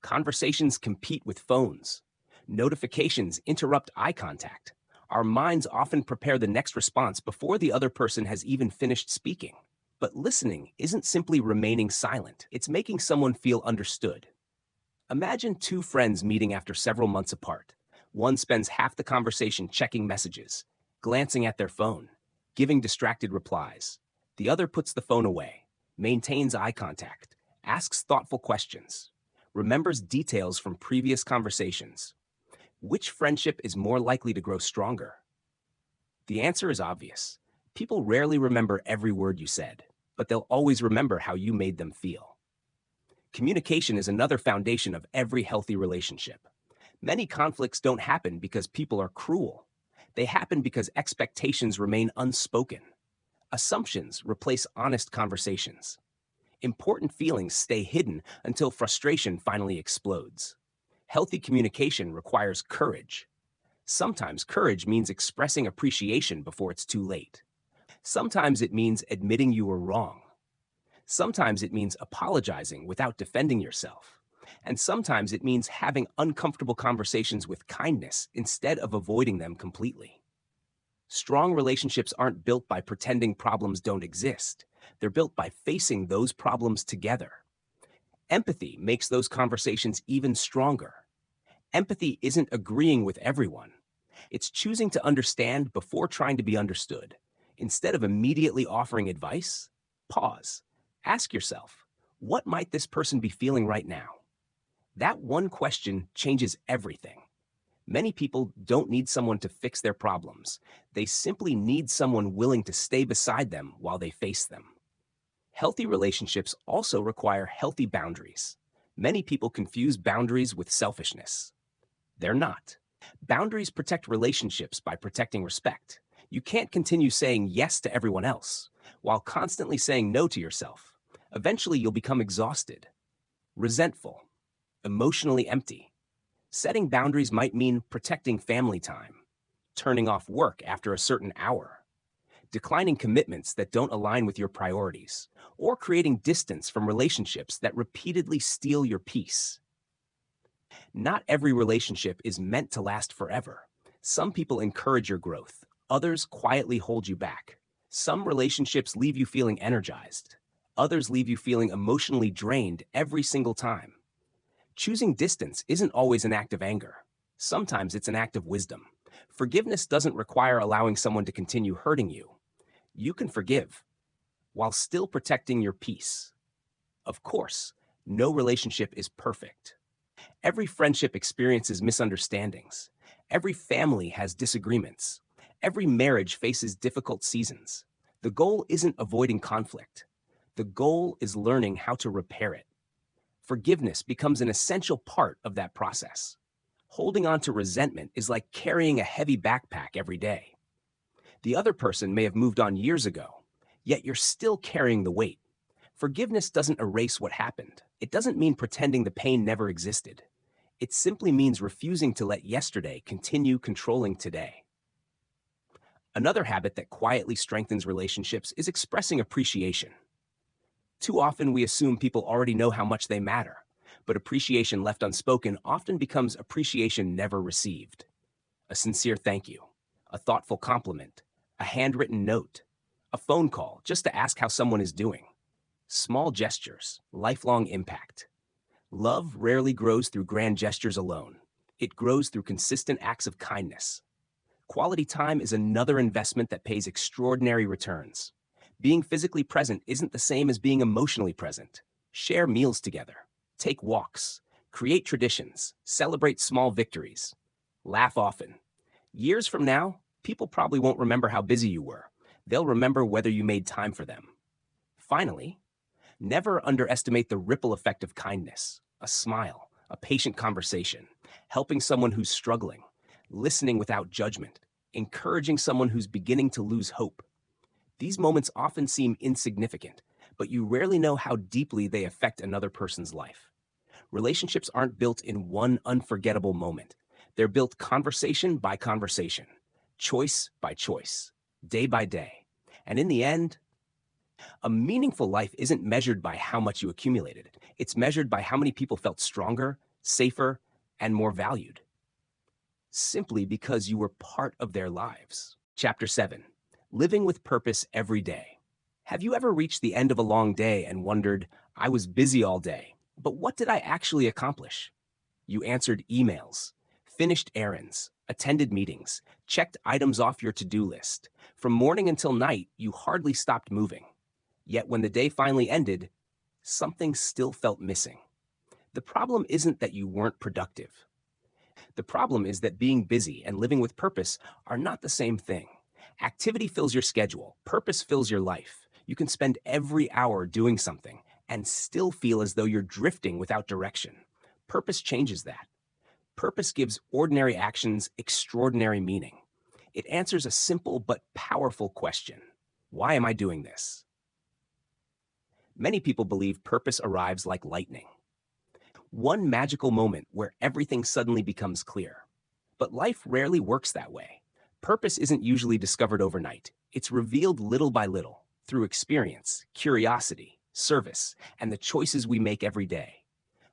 Conversations compete with phones. Notifications interrupt eye contact. Our minds often prepare the next response before the other person has even finished speaking. But listening isn't simply remaining silent. It's making someone feel understood. Imagine two friends meeting after several months apart. One spends half the conversation checking messages, glancing at their phone, giving distracted replies. The other puts the phone away, maintains eye contact, asks thoughtful questions, remembers details from previous conversations. Which friendship is more likely to grow stronger? The answer is obvious. People rarely remember every word you said, but they'll always remember how you made them feel. Communication is another foundation of every healthy relationship. Many conflicts don't happen because people are cruel. They happen because expectations remain unspoken. Assumptions replace honest conversations. Important feelings stay hidden until frustration finally explodes. Healthy communication requires courage. Sometimes courage means expressing appreciation before it's too late. Sometimes it means admitting you were wrong. Sometimes it means apologizing without defending yourself. And sometimes it means having uncomfortable conversations with kindness instead of avoiding them completely. Strong relationships aren't built by pretending problems don't exist. They're built by facing those problems together. Empathy makes those conversations even stronger. Empathy isn't agreeing with everyone. It's choosing to understand before trying to be understood. Instead of immediately offering advice, pause. Ask yourself, what might this person be feeling right now? That one question changes everything. Many people don't need someone to fix their problems. They simply need someone willing to stay beside them while they face them. Healthy relationships also require healthy boundaries. Many people confuse boundaries with selfishness. They're not. Boundaries protect relationships by protecting respect. You can't continue saying yes to everyone else while constantly saying no to yourself. Eventually, you'll become exhausted, resentful, emotionally empty. Setting boundaries might mean protecting family time, turning off work after a certain hour, declining commitments that don't align with your priorities, or creating distance from relationships that repeatedly steal your peace. Not every relationship is meant to last forever. Some people encourage your growth, others quietly hold you back. Some relationships leave you feeling energized, others leave you feeling emotionally drained every single time. Choosing distance isn't always an act of anger. Sometimes it's an act of wisdom. Forgiveness doesn't require allowing someone to continue hurting you. You can forgive while still protecting your peace. Of course, no relationship is perfect. Every friendship experiences misunderstandings. Every family has disagreements. Every marriage faces difficult seasons. The goal isn't avoiding conflict. The goal is learning how to repair it. Forgiveness becomes an essential part of that process. Holding on to resentment is like carrying a heavy backpack every day. The other person may have moved on years ago, yet you're still carrying the weight. Forgiveness doesn't erase what happened. It doesn't mean pretending the pain never existed. It simply means refusing to let yesterday continue controlling today. Another habit that quietly strengthens relationships is expressing appreciation. Too often we assume people already know how much they matter, but appreciation left unspoken often becomes appreciation never received. A sincere thank you, a thoughtful compliment, a handwritten note, a phone call just to ask how someone is doing. Small gestures, lifelong impact. Love rarely grows through grand gestures alone. It grows through consistent acts of kindness. Quality time is another investment that pays extraordinary returns. Being physically present isn't the same as being emotionally present. Share meals together, take walks, create traditions, celebrate small victories, laugh often. Years from now, people probably won't remember how busy you were. They'll remember whether you made time for them. Finally, never underestimate the ripple effect of kindness. A smile, a patient conversation, helping someone who's struggling, listening without judgment, encouraging someone who's beginning to lose hope. These moments often seem insignificant, but you rarely know how deeply they affect another person's life. Relationships aren't built in one unforgettable moment. They're built conversation by conversation, choice by choice, day by day. And in the end, a meaningful life isn't measured by how much you accumulated. It's measured by how many people felt stronger, safer, and more valued, simply because you were part of their lives. Chapter 7. Living with Purpose Every Day. Have you ever reached the end of a long day and wondered, I was busy all day, but what did I actually accomplish? You answered emails, finished errands, attended meetings, checked items off your to-do list. From morning until night, you hardly stopped moving. Yet when the day finally ended, something still felt missing. The problem isn't that you weren't productive. The problem is that being busy and living with purpose are not the same thing. Activity fills your schedule, purpose fills your life. You can spend every hour doing something and still feel as though you're drifting without direction. Purpose changes that. Purpose gives ordinary actions extraordinary meaning. It answers a simple but powerful question. Why am I doing this? Many people believe purpose arrives like lightning. One magical moment where everything suddenly becomes clear. But life rarely works that way. Purpose isn't usually discovered overnight. It's revealed little by little, through experience, curiosity, service, and the choices we make every day.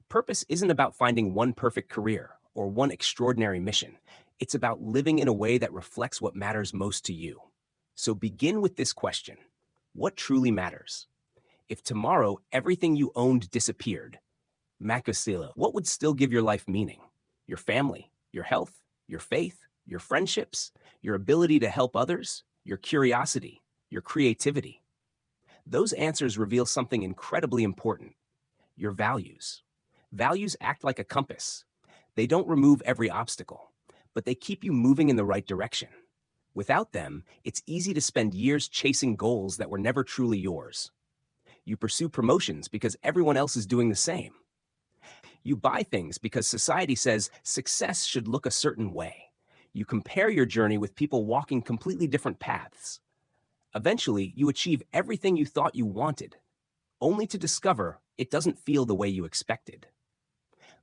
Purpose isn't about finding one perfect career or one extraordinary mission. It's about living in a way that reflects what matters most to you. So begin with this question. What truly matters? If tomorrow everything you owned disappeared, Makasila, what would still give your life meaning? Your family, your health, your faith, your friendships, your ability to help others, your curiosity, your creativity. Those answers reveal something incredibly important. Your values. Values act like a compass. They don't remove every obstacle, but they keep you moving in the right direction. Without them, it's easy to spend years chasing goals that were never truly yours. You pursue promotions because everyone else is doing the same. You buy things because society says success should look a certain way. You compare your journey with people walking completely different paths. Eventually, you achieve everything you thought you wanted, only to discover it doesn't feel the way you expected.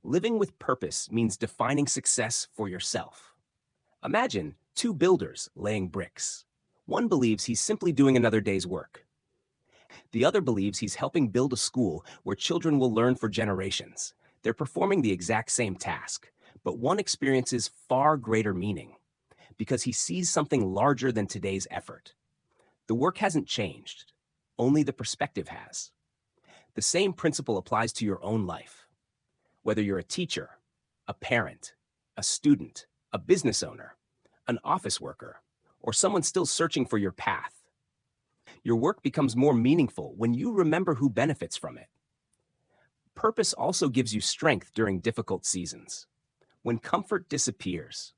Living with purpose means defining success for yourself. Imagine two builders laying bricks. One believes he's simply doing another day's work. The other believes he's helping build a school where children will learn for generations. They're performing the exact same task, but one experiences far greater meaning because he sees something larger than today's effort. The work hasn't changed, only the perspective has. The same principle applies to your own life. Whether you're a teacher, a parent, a student, a business owner, an office worker, or someone still searching for your path, your work becomes more meaningful when you remember who benefits from it. Purpose also gives you strength during difficult seasons. When comfort disappears,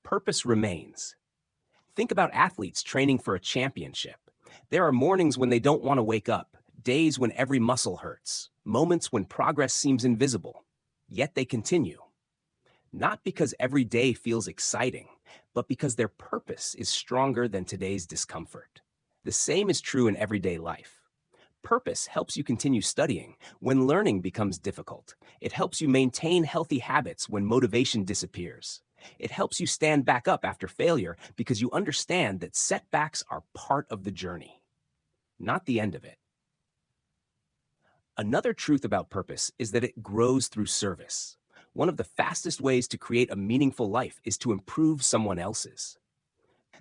purpose remains. Think about athletes training for a championship. There are mornings when they don't want to wake up, days when every muscle hurts, moments when progress seems invisible. Yet they continue. Not because every day feels exciting, but because their purpose is stronger than today's discomfort. The same is true in everyday life. Purpose helps you continue studying when learning becomes difficult. It helps you maintain healthy habits when motivation disappears. It helps you stand back up after failure because you understand that setbacks are part of the journey, not the end of it. Another truth about purpose is that it grows through service. One of the fastest ways to create a meaningful life is to improve someone else's.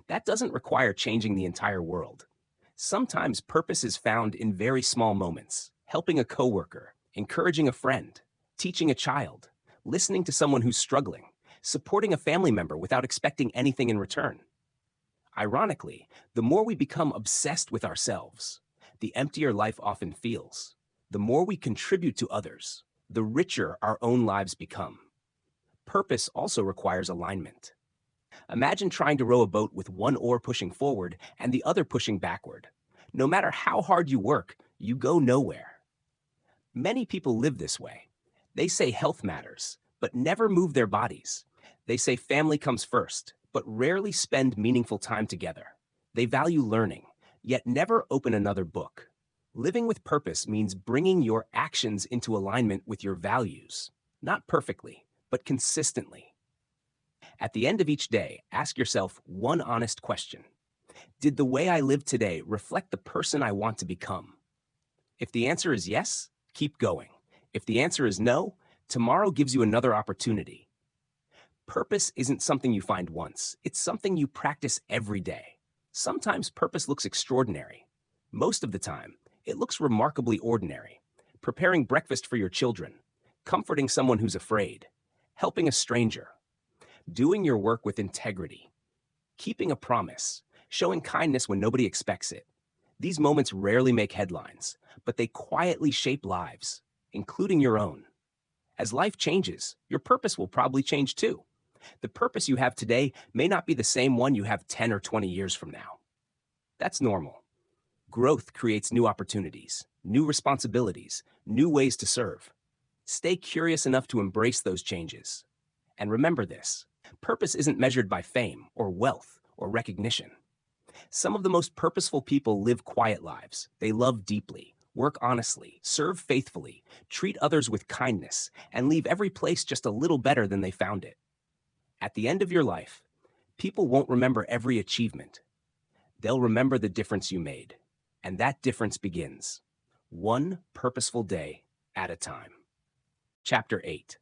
That doesn't require changing the entire world. Sometimes purpose is found in very small moments, helping a coworker, encouraging a friend, teaching a child, listening to someone who's struggling, supporting a family member without expecting anything in return. Ironically, the more we become obsessed with ourselves, the emptier life often feels. The more we contribute to others, the richer our own lives become. Purpose also requires alignment. Imagine trying to row a boat with one oar pushing forward and the other pushing backward. No matter how hard you work, you go nowhere. Many people live this way. They say health matters, but never move their bodies. They say family comes first, but rarely spend meaningful time together. They value learning, yet never open another book. Living with purpose means bringing your actions into alignment with your values, not perfectly, but consistently. At the end of each day, ask yourself one honest question. Did the way I live today reflect the person I want to become? If the answer is yes, keep going. If the answer is no, tomorrow gives you another opportunity. Purpose isn't something you find once. It's something you practice every day. Sometimes purpose looks extraordinary. Most of the time, it looks remarkably ordinary. Preparing breakfast for your children, comforting someone who's afraid, helping a stranger, doing your work with integrity, keeping a promise, showing kindness when nobody expects it. These moments rarely make headlines, but they quietly shape lives, including your own. As life changes, your purpose will probably change too. The purpose you have today may not be the same one you have 10 or 20 years from now. That's normal. Growth creates new opportunities, new responsibilities, new ways to serve. Stay curious enough to embrace those changes. And remember this, purpose isn't measured by fame or wealth or recognition. Some of the most purposeful people live quiet lives. They love deeply, work honestly, serve faithfully, treat others with kindness, and leave every place just a little better than they found it. At the end of your life, people won't remember every achievement. They'll remember the difference you made. And that difference begins one purposeful day at a time. Chapter 8.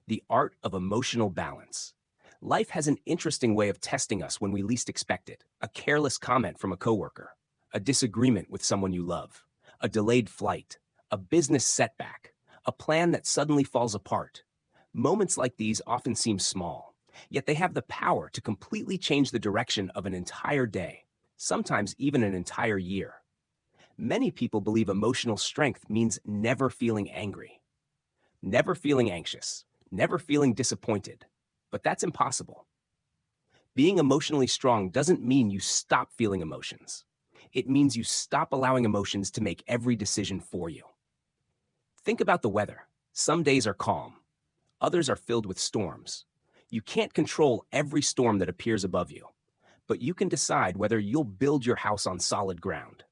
The Art of Emotional Balance. Life has an interesting way of testing us when we least expect it. A careless comment from a coworker, a disagreement with someone you love, a delayed flight, a business setback, a plan that suddenly falls apart. Moments like these often seem small, yet they have the power to completely change the direction of an entire day, sometimes even an entire year. Many people believe emotional strength means never feeling angry, never feeling anxious, never feeling disappointed. But that's impossible. Being emotionally strong doesn't mean you stop feeling emotions. It means you stop allowing emotions to make every decision for you. Think about the weather. Some days are calm. Others are filled with storms. You can't control every storm that appears above you, but you can decide whether you'll build your house on solid ground.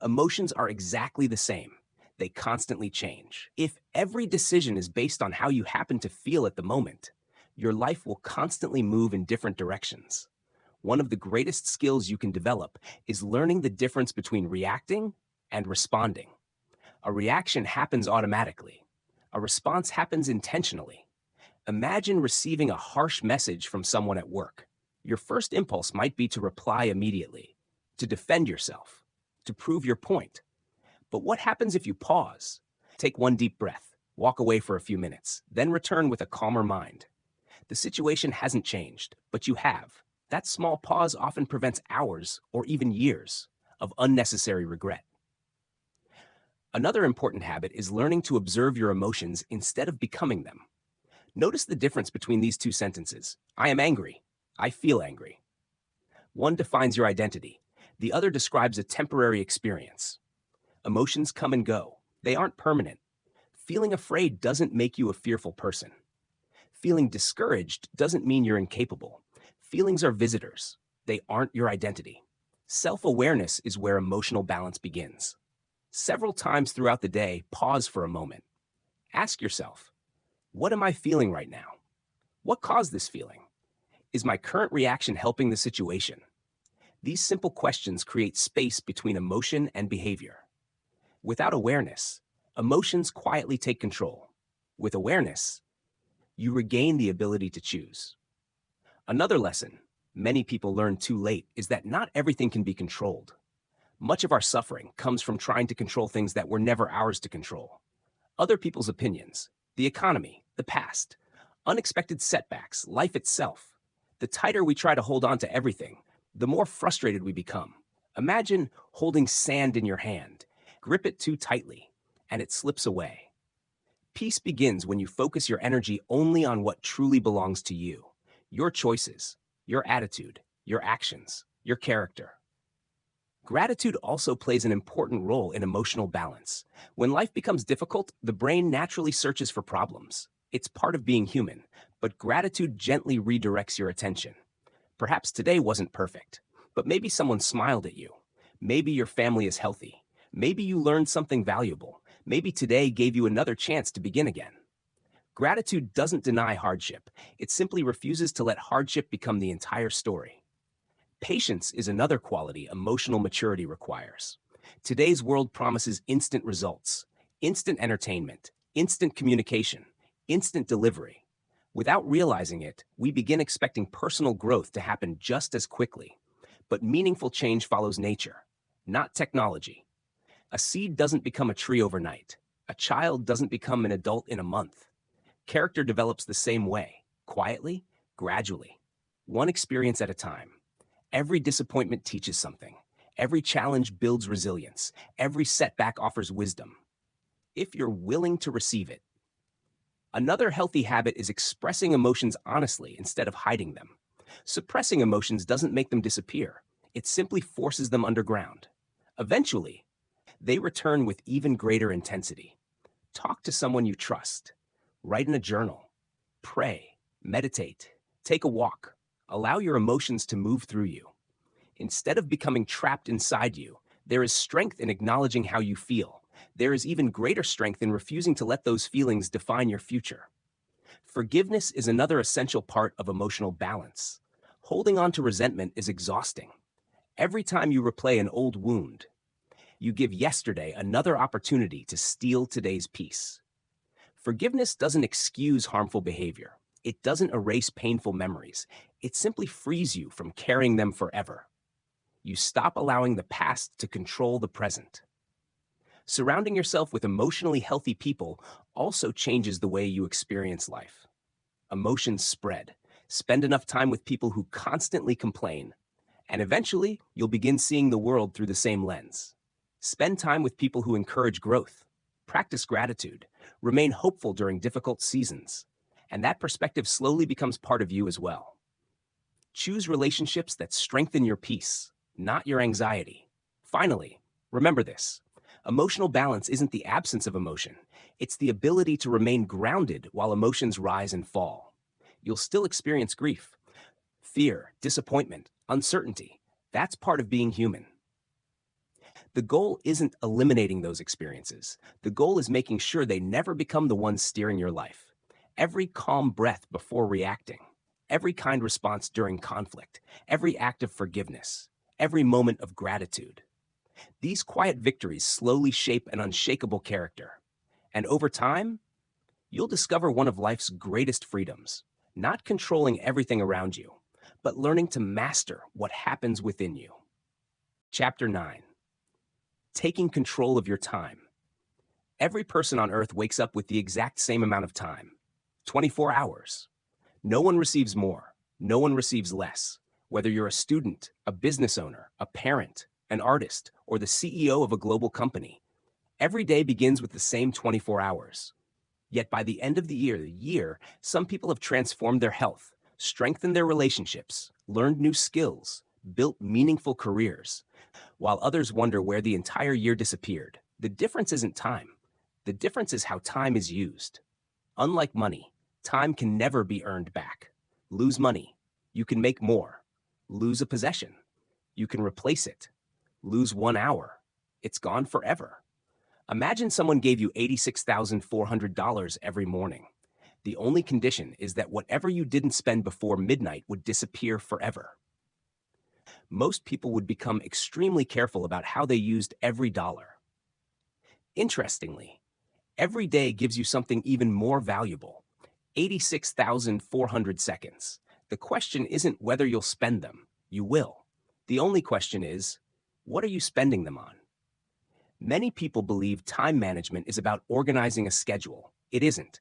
Emotions are exactly the same. They constantly change. If every decision is based on how you happen to feel at the moment, your life will constantly move in different directions. One of the greatest skills you can develop is learning the difference between reacting and responding. A reaction happens automatically. A response happens intentionally. Imagine receiving a harsh message from someone at work. Your first impulse might be to reply immediately, to defend yourself, to prove your point. But what happens if you pause? Take one deep breath, walk away for a few minutes, then return with a calmer mind. The situation hasn't changed, but you have. That small pause often prevents hours or even years of unnecessary regret. Another important habit is learning to observe your emotions instead of becoming them. Notice the difference between these two sentences. I am angry. I feel angry. One defines your identity. The other describes a temporary experience. Emotions come and go. They aren't permanent. Feeling afraid doesn't make you a fearful person. Feeling discouraged doesn't mean you're incapable. Feelings are visitors. They aren't your identity. Self-awareness is where emotional balance begins. Several times throughout the day, pause for a moment. Ask yourself, what am I feeling right now? What caused this feeling? Is my current reaction helping the situation? These simple questions create space between emotion and behavior. Without awareness, emotions quietly take control. With awareness, you regain the ability to choose. Another lesson many people learn too late is that not everything can be controlled. Much of our suffering comes from trying to control things that were never ours to control. Other people's opinions, the economy, the past, unexpected setbacks, life itself. The tighter we try to hold on to everything, the more frustrated we become. Imagine holding sand in your hand. Grip it too tightly, and it slips away. Peace begins when you focus your energy only on what truly belongs to you. Your choices, your attitude, your actions, your character. Gratitude also plays an important role in emotional balance. When life becomes difficult, the brain naturally searches for problems. It's part of being human, but gratitude gently redirects your attention. Perhaps today wasn't perfect, but maybe someone smiled at you. Maybe your family is healthy. Maybe you learned something valuable. Maybe today gave you another chance to begin again. Gratitude doesn't deny hardship. It simply refuses to let hardship become the entire story. Patience is another quality emotional maturity requires. Today's world promises instant results, instant entertainment, instant communication, instant delivery. Without realizing it, we begin expecting personal growth to happen just as quickly. But meaningful change follows nature, not technology. A seed doesn't become a tree overnight. A child doesn't become an adult in a month. Character develops the same way, quietly, gradually, one experience at a time. Every disappointment teaches something. Every challenge builds resilience. Every setback offers wisdom, if you're willing to receive it. Another healthy habit is expressing emotions honestly instead of hiding them. Suppressing emotions doesn't make them disappear. It simply forces them underground. Eventually, they return with even greater intensity. Talk to someone you trust. Write in a journal. Pray. Meditate. Take a walk. Allow your emotions to move through you. Instead of becoming trapped inside you, there is strength in acknowledging how you feel. There is even greater strength in refusing to let those feelings define your future. Forgiveness is another essential part of emotional balance. Holding on to resentment is exhausting. Every time you replay an old wound, you give yesterday another opportunity to steal today's peace. Forgiveness doesn't excuse harmful behavior. It doesn't erase painful memories. It simply frees you from carrying them forever. You stop allowing the past to control the present. Surrounding yourself with emotionally healthy people also changes the way you experience life. Emotions spread. Spend enough time with people who constantly complain, and eventually you'll begin seeing the world through the same lens. Spend time with people who encourage growth. Practice gratitude. Remain hopeful during difficult seasons. And that perspective slowly becomes part of you as well. Choose relationships that strengthen your peace, not your anxiety. Finally, remember this. Emotional balance isn't the absence of emotion. It's the ability to remain grounded while emotions rise and fall. You'll still experience grief, fear, disappointment, uncertainty. That's part of being human. The goal isn't eliminating those experiences. The goal is making sure they never become the ones steering your life. Every calm breath before reacting, every kind response during conflict, every act of forgiveness, every moment of gratitude. These quiet victories slowly shape an unshakable character. And over time, You'll discover one of life's greatest freedoms, not controlling everything around you, but learning to master what happens within you. Chapter 9. Taking control of your time. Every person on Earth wakes up with the exact same amount of time, 24 hours. No one receives more, no one receives less. Whether you're a student, a business owner, a parent, an artist, or the CEO of a global company, every day begins with the same 24 hours. Yet by the end of the year, some people have transformed their health, strengthened their relationships, learned new skills, built meaningful careers, while others wonder where the entire year disappeared. The difference isn't time. The difference is how time is used. Unlike money, time can never be earned back. Lose money, you can make more. Lose a possession, you can replace it. Lose 1 hour, it's gone forever. Imagine someone gave you $86,400 every morning. The only condition is that whatever you didn't spend before midnight would disappear forever. Most people would become extremely careful about how they used every dollar. Interestingly, every day gives you something even more valuable, 86,400 seconds. The question isn't whether you'll spend them. You will. The only question is, what are you spending them on? Many people believe time management is about organizing a schedule. It isn't.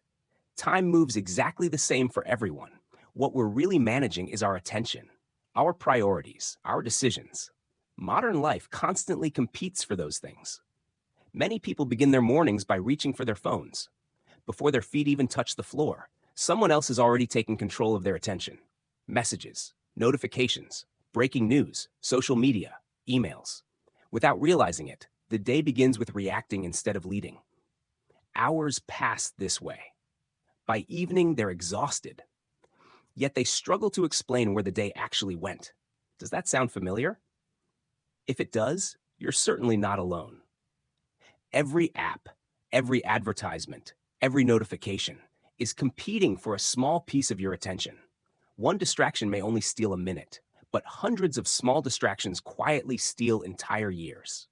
Time moves exactly the same for everyone. What we're really managing is our attention, our priorities, our decisions. Modern life constantly competes for those things. Many people begin their mornings by reaching for their phones. Before their feet even touch the floor, someone else has already taken control of their attention. Messages, notifications, breaking news, social media, emails. Without realizing it, the day begins with reacting instead of leading. Hours pass this way. By evening, they're exhausted. Yet they struggle to explain where the day actually went. Does that sound familiar? If it does, you're certainly not alone. Every app, every advertisement, every notification is competing for a small piece of your attention. One distraction may only steal a minute, but hundreds of small distractions quietly steal entire years.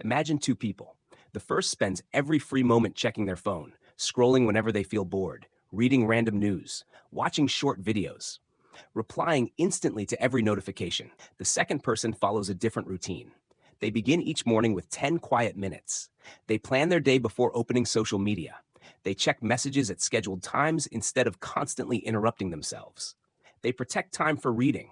Imagine two people. The first spends every free moment checking their phone, scrolling whenever they feel bored, reading random news, watching short videos, replying instantly to every notification. The second person follows a different routine. They begin each morning with 10 quiet minutes. They plan their day before opening social media. They check messages at scheduled times instead of constantly interrupting themselves. They protect time for reading,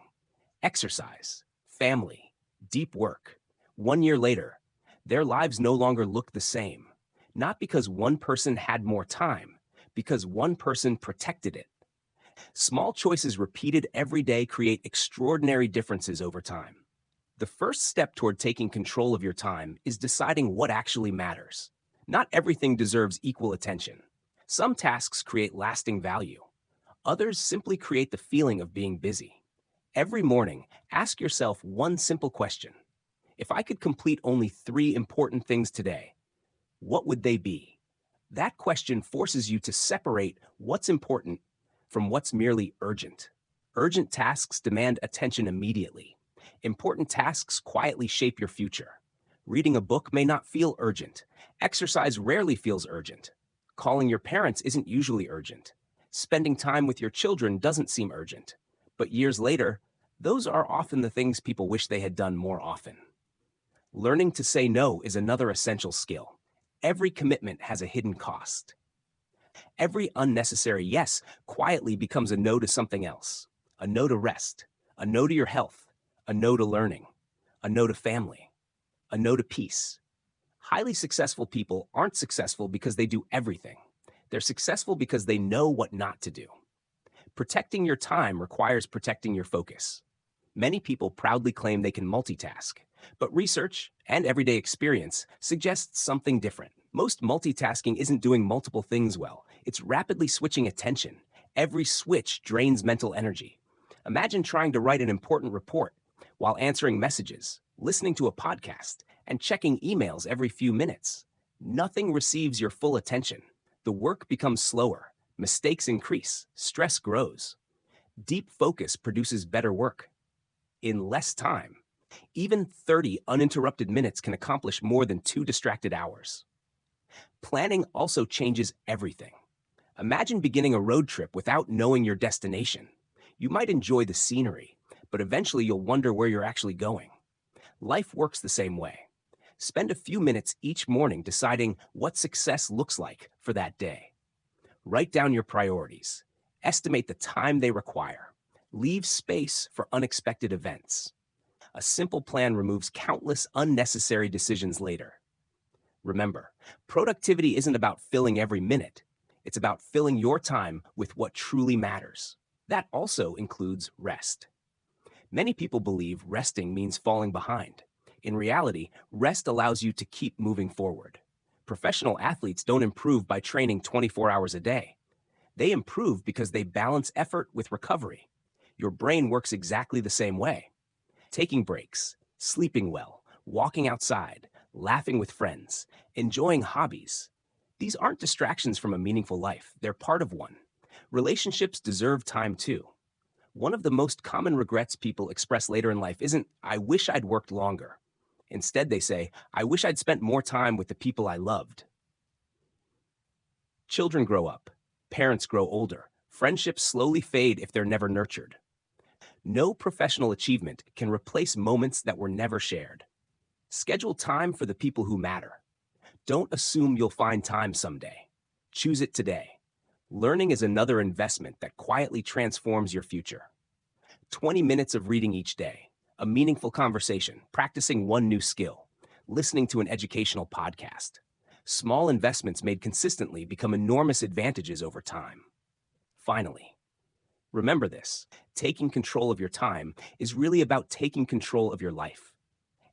exercise, family, deep work. 1 year later, their lives no longer look the same. Not because one person had more time, because one person protected it. Small choices repeated every day create extraordinary differences over time. The first step toward taking control of your time is deciding what actually matters. Not everything deserves equal attention. Some tasks create lasting value. Others simply create the feeling of being busy. Every morning, ask yourself one simple question. If I could complete only 3 important things today, what would they be? That question forces you to separate what's important from what's merely urgent. Urgent tasks demand attention immediately. Important tasks quietly shape your future. Reading a book may not feel urgent. Exercise rarely feels urgent. Calling your parents isn't usually urgent. Spending time with your children doesn't seem urgent. But years later, those are often the things people wish they had done more often. Learning to say no is another essential skill. Every commitment has a hidden cost. Every unnecessary yes quietly becomes a no to something else. A no to rest, a no to your health, a no to learning, a no to family, a no to peace. Highly successful people aren't successful because they do everything. They're successful because they know what not to do. Protecting your time requires protecting your focus. Many people proudly claim they can multitask, but research and everyday experience suggests something different. Most multitasking isn't doing multiple things well. It's rapidly switching attention. Every switch drains mental energy. Imagine trying to write an important report while answering messages, listening to a podcast, and checking emails every few minutes. Nothing receives your full attention. The work becomes slower. Mistakes increase. Stress grows. Deep focus produces better work in less time. Even 30 uninterrupted minutes can accomplish more than 2 distracted hours. Planning also changes everything. Imagine beginning a road trip without knowing your destination. You might enjoy the scenery, but eventually you'll wonder where you're actually going. Life works the same way. Spend a few minutes each morning deciding what success looks like for that day. Write down your priorities. Estimate the time they require. Leave space for unexpected events. A simple plan removes countless unnecessary decisions later. Remember, productivity isn't about filling every minute. It's about filling your time with what truly matters. That also includes rest. Many people believe resting means falling behind. In reality, rest allows you to keep moving forward. Professional athletes don't improve by training 24 hours a day. They improve because they balance effort with recovery. Your brain works exactly the same way. Taking breaks, sleeping well, walking outside, laughing with friends, enjoying hobbies. These aren't distractions from a meaningful life, they're part of one. Relationships deserve time too. One of the most common regrets people express later in life isn't, "I wish I'd worked longer." Instead, they say, "I wish I'd spent more time with the people I loved." Children grow up, parents grow older, friendships slowly fade if they're never nurtured. No professional achievement can replace moments that were never shared. Schedule time for the people who matter. Don't assume you'll find time someday. Choose it today. Learning is another investment that quietly transforms your future. 20 minutes of reading each day, a meaningful conversation, practicing one new skill, listening to an educational podcast. Small investments made consistently become enormous advantages over time. Finally, remember this: taking control of your time is really about taking control of your life.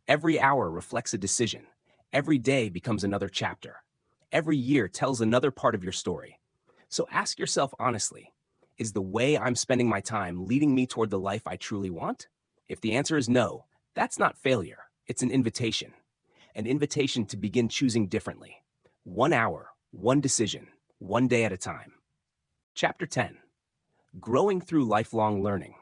Every hour reflects a decision. Every day becomes another chapter. Every year tells another part of your story. So ask yourself honestly, is the way I'm spending my time leading me toward the life I truly want? If the answer is no, that's not failure. It's an invitation. An invitation to begin choosing differently. 1 hour, one decision, one day at a time. Chapter 10. Growing through lifelong learning.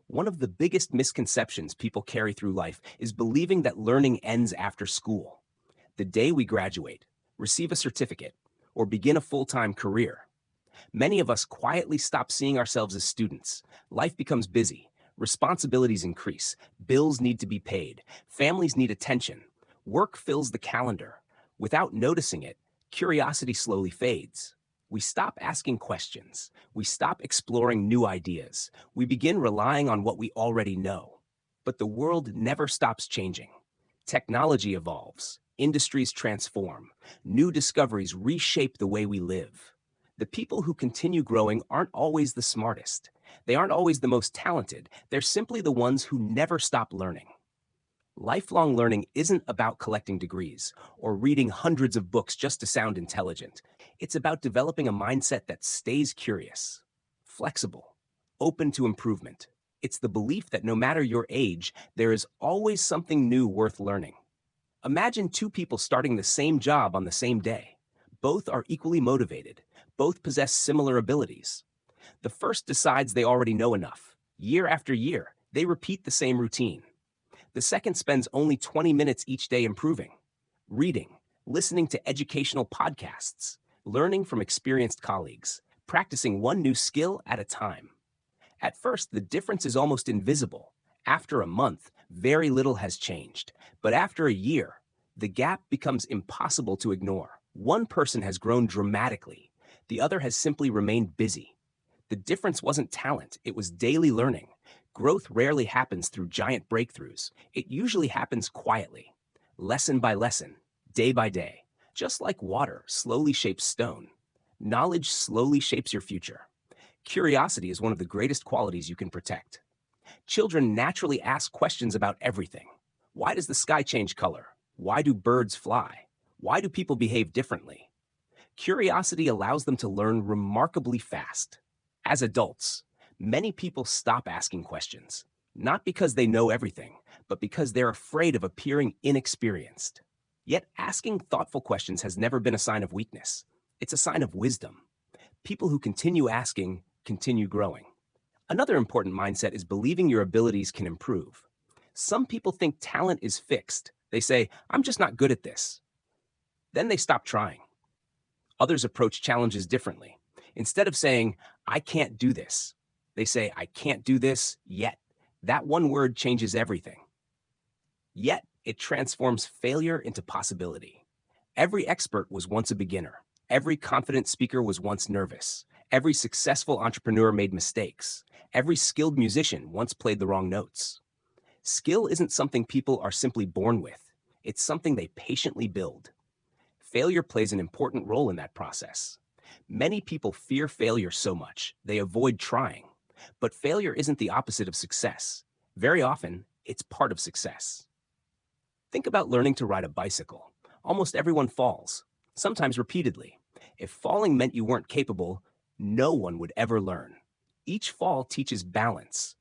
One of the biggest misconceptions people carry through life is believing that learning ends after school. The day we graduate, receive a certificate, or begin a full-time career. Many of us quietly stop seeing ourselves as students. Life becomes busy. Responsibilities increase. Bills need to be paid. Families need attention. Work fills the calendar. Without noticing it, curiosity slowly fades. We stop asking questions. We stop exploring new ideas. We begin relying on what we already know. But the world never stops changing. Technology evolves. Industries transform. New discoveries reshape the way we live. The people who continue growing aren't always the smartest. They aren't always the most talented. They're simply the ones who never stop learning. Lifelong learning isn't about collecting degrees or reading hundreds of books just to sound intelligent. It's about developing a mindset that stays curious, flexible, open to improvement. It's the belief that no matter your age, there is always something new worth learning. Imagine two people starting the same job on the same day. Both are equally motivated. Both possess similar abilities. The first decides they already know enough. Year after year, they repeat the same routine. The second spends only 20 minutes each day improving, reading, listening to educational podcasts, learning from experienced colleagues, practicing one new skill at a time. At first, the difference is almost invisible. After a month, very little has changed. But after a year, the gap becomes impossible to ignore. One person has grown dramatically. The other has simply remained busy. The difference wasn't talent, it was daily learning. Growth rarely happens through giant breakthroughs. It usually happens quietly, lesson by lesson, day by day. Just like water slowly shapes stone, knowledge slowly shapes your future. Curiosity is one of the greatest qualities you can protect. Children naturally ask questions about everything. Why does the sky change color? Why do birds fly? Why do people behave differently? Curiosity allows them to learn remarkably fast. As adults, many people stop asking questions, not because they know everything, but because they're afraid of appearing inexperienced. Yet asking thoughtful questions has never been a sign of weakness. It's a sign of wisdom. People who continue asking continue growing. Another important mindset is believing your abilities can improve. Some people think talent is fixed. They say, "I'm just not good at this." Then they stop trying. Others approach challenges differently. Instead of saying, I can't do this, they say, I can't do this yet. That one word changes everything. Yet, it transforms failure into possibility. Every expert was once a beginner. Every confident speaker was once nervous. Every successful entrepreneur made mistakes. Every skilled musician once played the wrong notes. Skill isn't something people are simply born with. It's something they patiently build. Failure plays an important role in that process. Many people fear failure so much, they avoid trying. But failure isn't the opposite of success. Very often, it's part of success. Think about learning to ride a bicycle. Almost everyone falls, sometimes repeatedly. If falling meant you weren't capable, no one would ever learn. Each fall teaches balance,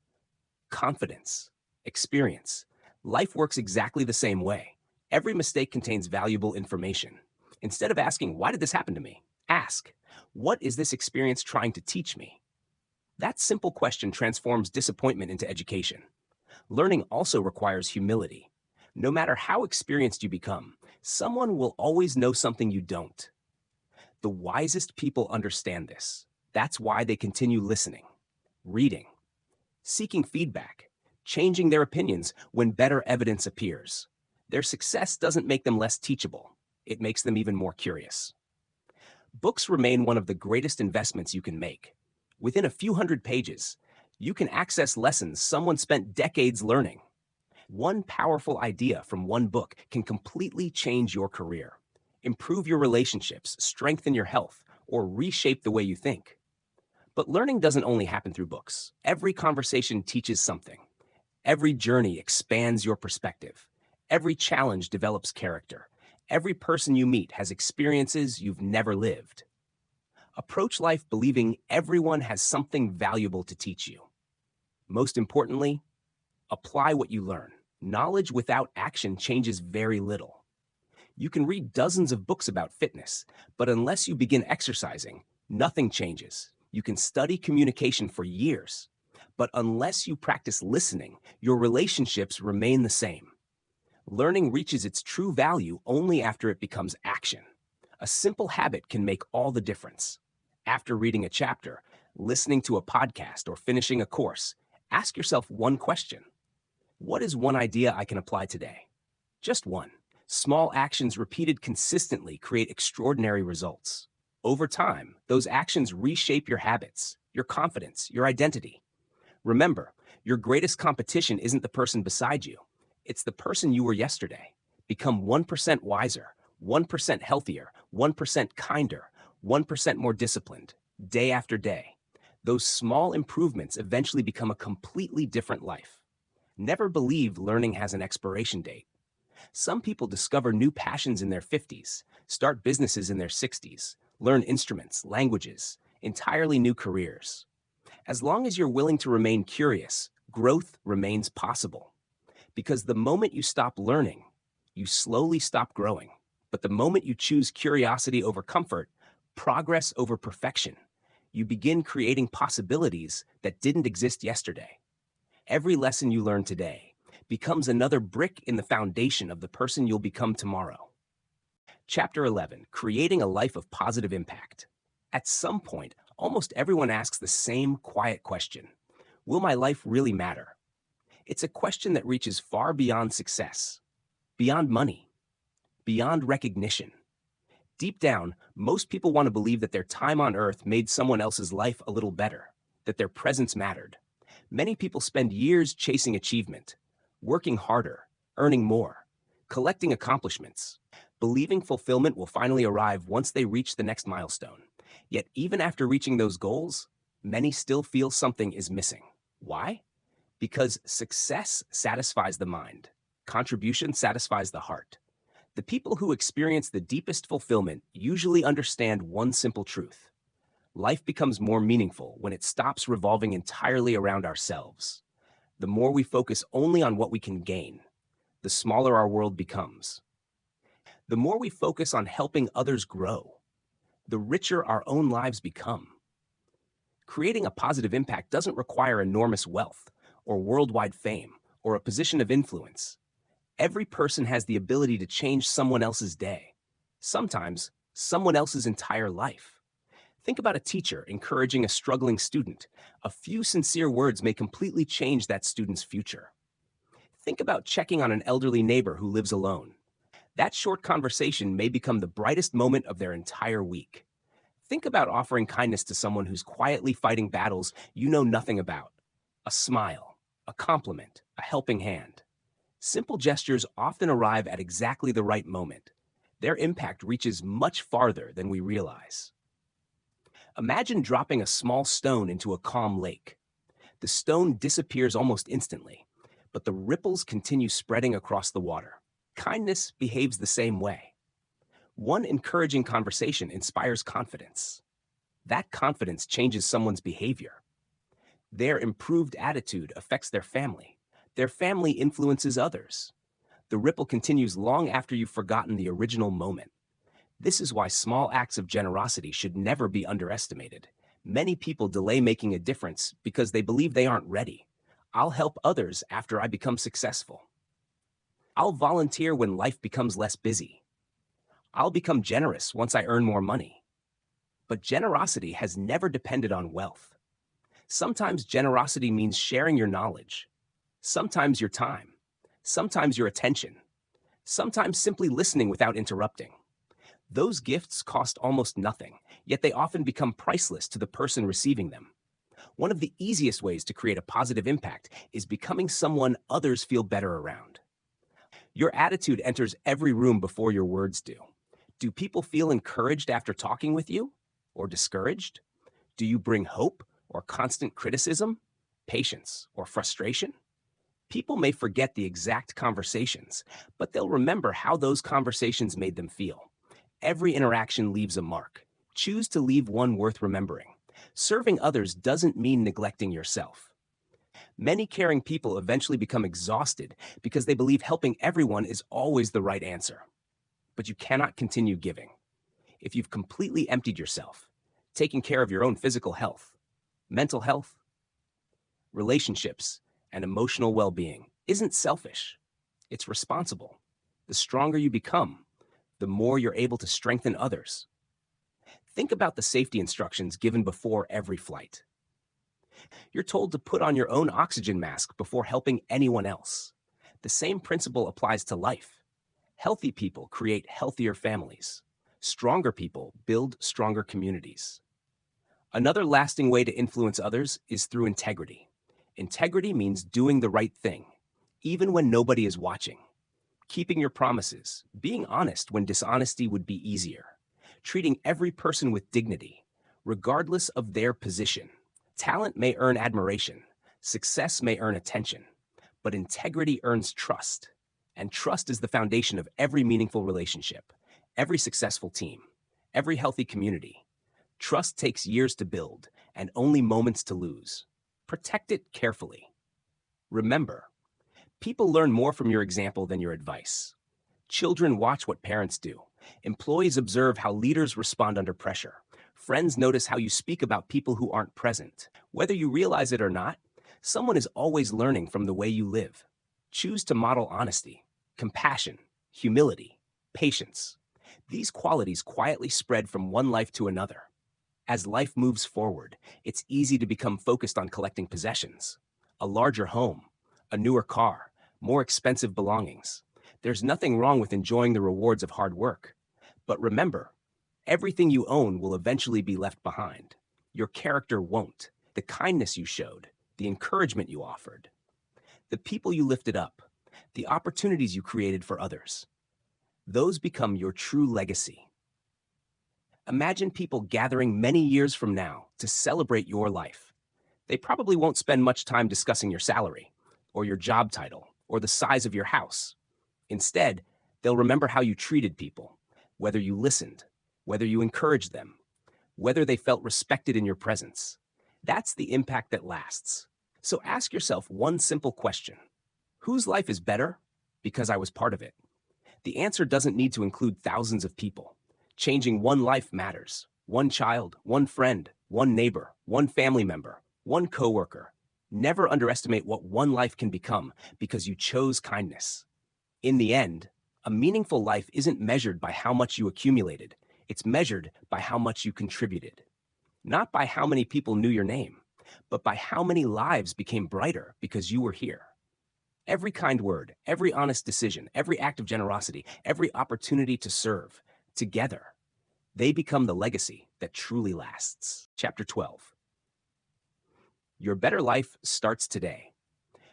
confidence, experience. Life works exactly the same way. Every mistake contains valuable information. Instead of asking, why did this happen to me? Ask, what is this experience trying to teach me? That simple question transforms disappointment into education. Learning also requires humility. No matter how experienced you become, someone will always know something you don't. The wisest people understand this. That's why they continue listening, reading, seeking feedback, changing their opinions when better evidence appears. Their success doesn't make them less teachable. It makes them even more curious. Books remain one of the greatest investments you can make. Within a few hundred pages, you can access lessons someone spent decades learning. One powerful idea from one book can completely change your career, improve your relationships, strengthen your health, or reshape the way you think. But learning doesn't only happen through books. Every conversation teaches something. Every journey expands your perspective. Every challenge develops character. Every person you meet has experiences you've never lived. Approach life believing everyone has something valuable to teach you. Most importantly, apply what you learn. Knowledge without action changes very little. You can read dozens of books about fitness, but unless you begin exercising, nothing changes. You can study communication for years, but unless you practice listening, your relationships remain the same. Learning reaches its true value only after it becomes action. A simple habit can make all the difference. After reading a chapter, listening to a podcast, or finishing a course, ask yourself one question. What is one idea I can apply today? Just one. Small actions repeated consistently create extraordinary results. Over time, those actions reshape your habits, your confidence, your identity. Remember, your greatest competition isn't the person beside you. It's the person you were yesterday. Become 1% wiser, 1% healthier, 1% kinder, 1% more disciplined, day after day. Those small improvements eventually become a completely different life. Never believe learning has an expiration date. Some people discover new passions in their 50s, start businesses in their 60s, learn instruments, languages, entirely new careers. As long as you're willing to remain curious, growth remains possible. Because the moment you stop learning, you slowly stop growing. But the moment you choose curiosity over comfort, progress over perfection, you begin creating possibilities that didn't exist yesterday. Every lesson you learn today becomes another brick in the foundation of the person you'll become tomorrow. Chapter 11, Creating a Life of Positive Impact. At some point, almost everyone asks the same quiet question. Will my life really matter? It's a question that reaches far beyond success, beyond money, beyond recognition. Deep down, most people want to believe that their time on earth made someone else's life a little better, that their presence mattered. Many people spend years chasing achievement, working harder, earning more, collecting accomplishments, believing fulfillment will finally arrive once they reach the next milestone. Yet even after reaching those goals, many still feel something is missing. Why? Because success satisfies the mind, contribution satisfies the heart. The people who experience the deepest fulfillment usually understand one simple truth. Life becomes more meaningful when it stops revolving entirely around ourselves. The more we focus only on what we can gain, the smaller our world becomes. The more we focus on helping others grow, the richer our own lives become. Creating a positive impact doesn't require enormous wealth, or worldwide fame, or a position of influence. Every person has the ability to change someone else's day, sometimes someone else's entire life. Think about a teacher encouraging a struggling student. A few sincere words may completely change that student's future. Think about checking on an elderly neighbor who lives alone. That short conversation may become the brightest moment of their entire week. Think about offering kindness to someone who's quietly fighting battles you know nothing about. A smile, a compliment, a helping hand. Simple gestures often arrive at exactly the right moment. Their impact reaches much farther than we realize. Imagine dropping a small stone into a calm lake. The stone disappears almost instantly, but the ripples continue spreading across the water. Kindness behaves the same way. One encouraging conversation inspires confidence. That confidence changes someone's behavior. Their improved attitude affects their family. Their family influences others. The ripple continues long after you've forgotten the original moment. This is why small acts of generosity should never be underestimated. Many people delay making a difference because they believe they aren't ready. I'll help others after I become successful. I'll volunteer when life becomes less busy. I'll become generous once I earn more money. But generosity has never depended on wealth. Sometimes generosity means sharing your knowledge. Sometimes your time. Sometimes your attention. Sometimes simply listening without interrupting. Those gifts cost almost nothing, yet they often become priceless to the person receiving them. One of the easiest ways to create a positive impact is becoming someone others feel better around. Your attitude enters every room before your words do. Do people feel encouraged after talking with you? Or discouraged? Do you bring hope or constant criticism, patience or frustration? People may forget the exact conversations, but they'll remember how those conversations made them feel. Every interaction leaves a mark. Choose to leave one worth remembering. Serving others doesn't mean neglecting yourself. Many caring people eventually become exhausted because they believe helping everyone is always the right answer. But you cannot continue giving if you've completely emptied yourself, taking care of your own physical health, mental health, relationships, and emotional well-being isn't selfish. It's responsible. The stronger you become, the more you're able to strengthen others. Think about the safety instructions given before every flight. You're told to put on your own oxygen mask before helping anyone else. The same principle applies to life. Healthy people create healthier families. Stronger people build stronger communities. Another lasting way to influence others is through integrity. Integrity means doing the right thing, even when nobody is watching. Keeping your promises, being honest when dishonesty would be easier. Treating every person with dignity, regardless of their position. Talent may earn admiration, success may earn attention, but integrity earns trust. And trust is the foundation of every meaningful relationship, every successful team, every healthy community. Trust takes years to build and only moments to lose. Protect it carefully. Remember, people learn more from your example than your advice. Children watch what parents do. Employees observe how leaders respond under pressure. Friends notice how you speak about people who aren't present. Whether you realize it or not, someone is always learning from the way you live. Choose to model honesty, compassion, humility, patience. These qualities quietly spread from one life to another. As life moves forward, it's easy to become focused on collecting possessions, a larger home, a newer car, more expensive belongings. There's nothing wrong with enjoying the rewards of hard work. But remember, everything you own will eventually be left behind. Your character won't. The kindness you showed, the encouragement you offered, the people you lifted up, the opportunities you created for others. Those become your true legacy. Imagine people gathering many years from now to celebrate your life. They probably won't spend much time discussing your salary, or your job title, or the size of your house. Instead, they'll remember how you treated people, whether you listened, whether you encouraged them, whether they felt respected in your presence. That's the impact that lasts. So ask yourself one simple question. Whose life is better because I was part of it? The answer doesn't need to include thousands of people. Changing one life matters. One child, one friend, one neighbor, one family member, one coworker. Never underestimate what one life can become because you chose kindness. In the end, a meaningful life isn't measured by how much you accumulated. It's measured by how much you contributed. not by how many people knew your name, but by how many lives became brighter because you were here. Every kind word, every honest decision, every act of generosity, every opportunity to serve, together, they become the legacy that truly lasts. Chapter 12. Your better life starts today.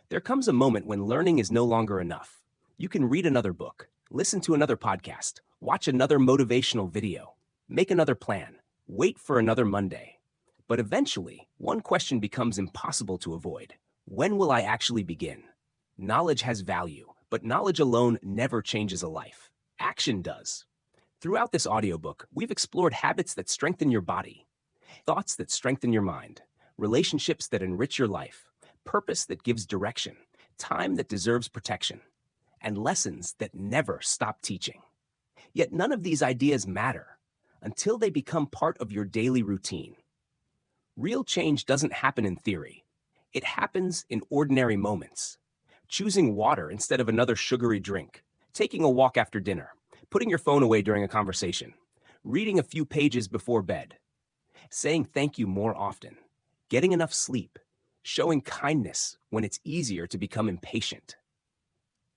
There comes a moment when learning is no longer enough. You can read another book, listen to another podcast, watch another motivational video, make another plan, wait for another Monday. But eventually, one question becomes impossible to avoid. When will I actually begin? Knowledge has value, but knowledge alone never changes a life. Action does. Throughout this audiobook, we've explored habits that strengthen your body, thoughts that strengthen your mind, relationships that enrich your life, purpose that gives direction, time that deserves protection, and lessons that never stop teaching. Yet none of these ideas matter until they become part of your daily routine. Real change doesn't happen in theory. It happens in ordinary moments. Choosing water instead of another sugary drink, taking a walk after dinner, putting your phone away during a conversation, reading a few pages before bed, saying thank you more often, getting enough sleep, showing kindness when it's easier to become impatient.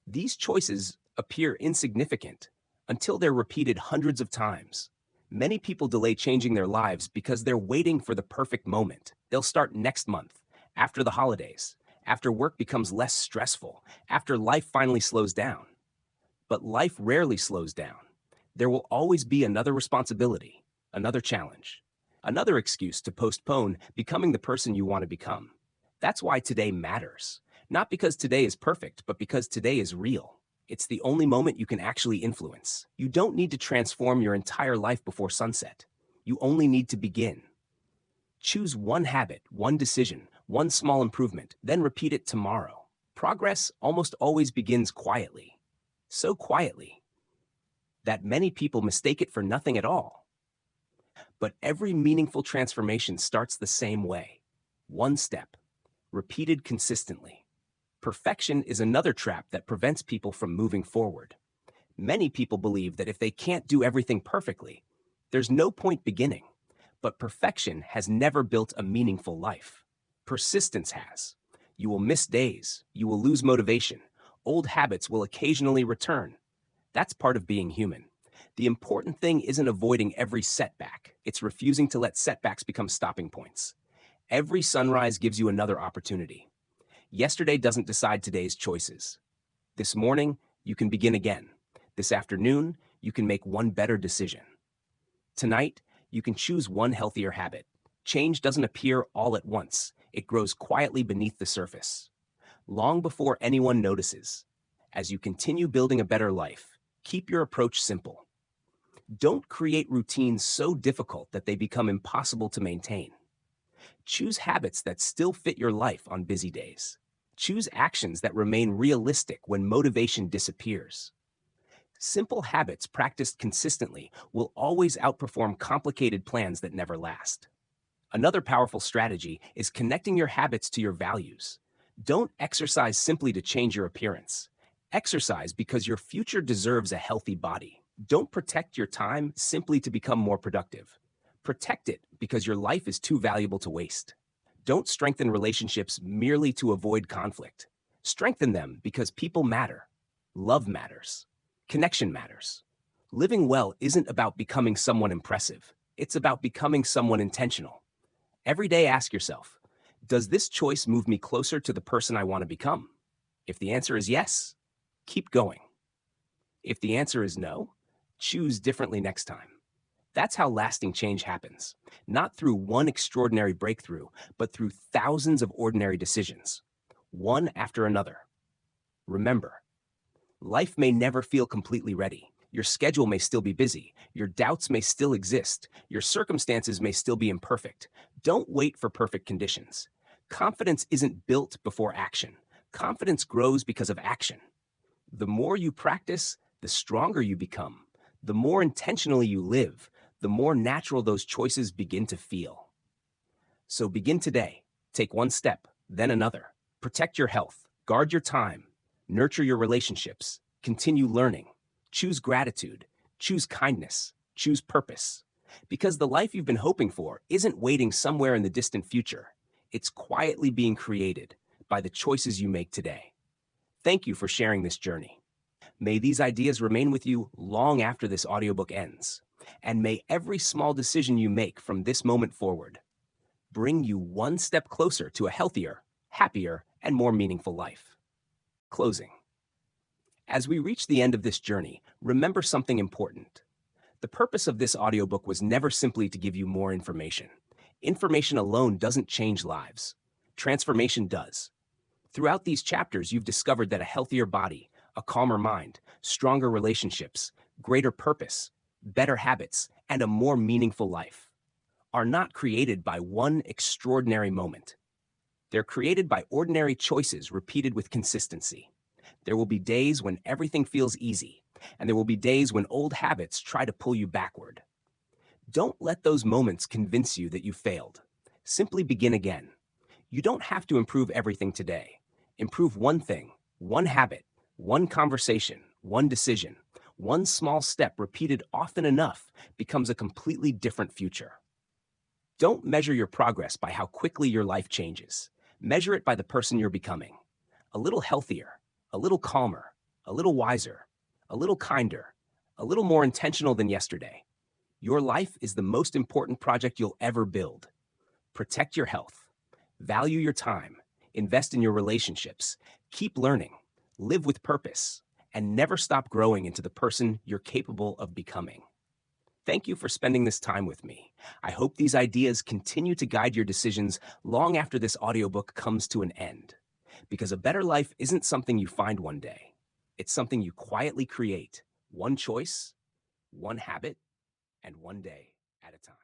These choices appear insignificant until they're repeated hundreds of times. Many people delay changing their lives because they're waiting for the perfect moment. They'll start next month, after the holidays, after work becomes less stressful, after life finally slows down. But life rarely slows down. There will always be another responsibility, another challenge, another excuse to postpone becoming the person you want to become. That's why today matters. Not because today is perfect, but because today is real. It's the only moment you can actually influence. You don't need to transform your entire life before sunset. You only need to begin. Choose one habit, one decision, one small improvement, then repeat it tomorrow. Progress almost always begins quietly. So quietly that many people mistake it for nothing at all. But every meaningful transformation starts the same way. One step, repeated consistently. Perfection is another trap that prevents people from moving forward. Many people believe that if they can't do everything perfectly, there's no point beginning. But perfection has never built a meaningful life. Persistence has. You will miss days. You will lose motivation. Old habits will occasionally return. That's part of being human. The important thing isn't avoiding every setback. It's refusing to let setbacks become stopping points. Every sunrise gives you another opportunity. Yesterday doesn't decide today's choices. This morning, you can begin again. This afternoon, you can make one better decision. Tonight, you can choose one healthier habit. Change doesn't appear all at once. It grows quietly beneath the surface, long before anyone notices. As you continue building a better life, keep your approach simple. Don't create routines so difficult that they become impossible to maintain. Choose habits that still fit your life on busy days. Choose actions that remain realistic when motivation disappears. Simple habits practiced consistently will always outperform complicated plans that never last. Another powerful strategy is connecting your habits to your values. Don't exercise simply to change your appearance. Exercise because your future deserves a healthy body. Don't protect your time simply to become more productive. Protect it because your life is too valuable to waste. Don't strengthen relationships merely to avoid conflict. Strengthen them because people matter. Love matters. Connection matters. Living well isn't about becoming someone impressive. It's about becoming someone intentional. Every day ask yourself, does this choice move me closer to the person I want to become? If the answer is yes, keep going. If the answer is no, choose differently next time. That's how lasting change happens, not through one extraordinary breakthrough, but through thousands of ordinary decisions, one after another. Remember, life may never feel completely ready. Your schedule may still be busy. Your doubts may still exist. Your circumstances may still be imperfect. Don't wait for perfect conditions. Confidence isn't built before action. Confidence grows because of action. The more you practice, the stronger you become. The more intentionally you live, the more natural those choices begin to feel. So begin today. Take one step, then another. Protect your health. Guard your time. Nurture your relationships. Continue learning. Choose gratitude. Choose kindness. Choose purpose. Because the life you've been hoping for isn't waiting somewhere in the distant future. It's quietly being created by the choices you make today. Thank you for sharing this journey. May these ideas remain with you long after this audiobook ends. And may every small decision you make from this moment forward bring you one step closer to a healthier, happier, and more meaningful life. Closing. As we reach the end of this journey, remember something important. The purpose of this audiobook was never simply to give you more information. Information alone doesn't change lives. Transformation does. Throughout these chapters, you've discovered that a healthier body, a calmer mind, stronger relationships, greater purpose, better habits, and a more meaningful life are not created by one extraordinary moment. They're created by ordinary choices repeated with consistency. There will be days when everything feels easy, and there will be days when old habits try to pull you backward. Don't let those moments convince you that you failed. Simply begin again. You don't have to improve everything today. Improve one thing, one habit, one conversation, one decision. One small step repeated often enough becomes a completely different future. Don't measure your progress by how quickly your life changes. Measure it by the person you're becoming. A little healthier, a little calmer, a little wiser, a little kinder, a little more intentional than yesterday. Your life is the most important project you'll ever build. Protect your health. Value your time. Invest in your relationships. Keep learning. Live with purpose. And never stop growing into the person you're capable of becoming. Thank you for spending this time with me. I hope these ideas continue to guide your decisions long after this audiobook comes to an end. Because a better life isn't something you find one day. It's something you quietly create, one choice, one habit, and one day at a time.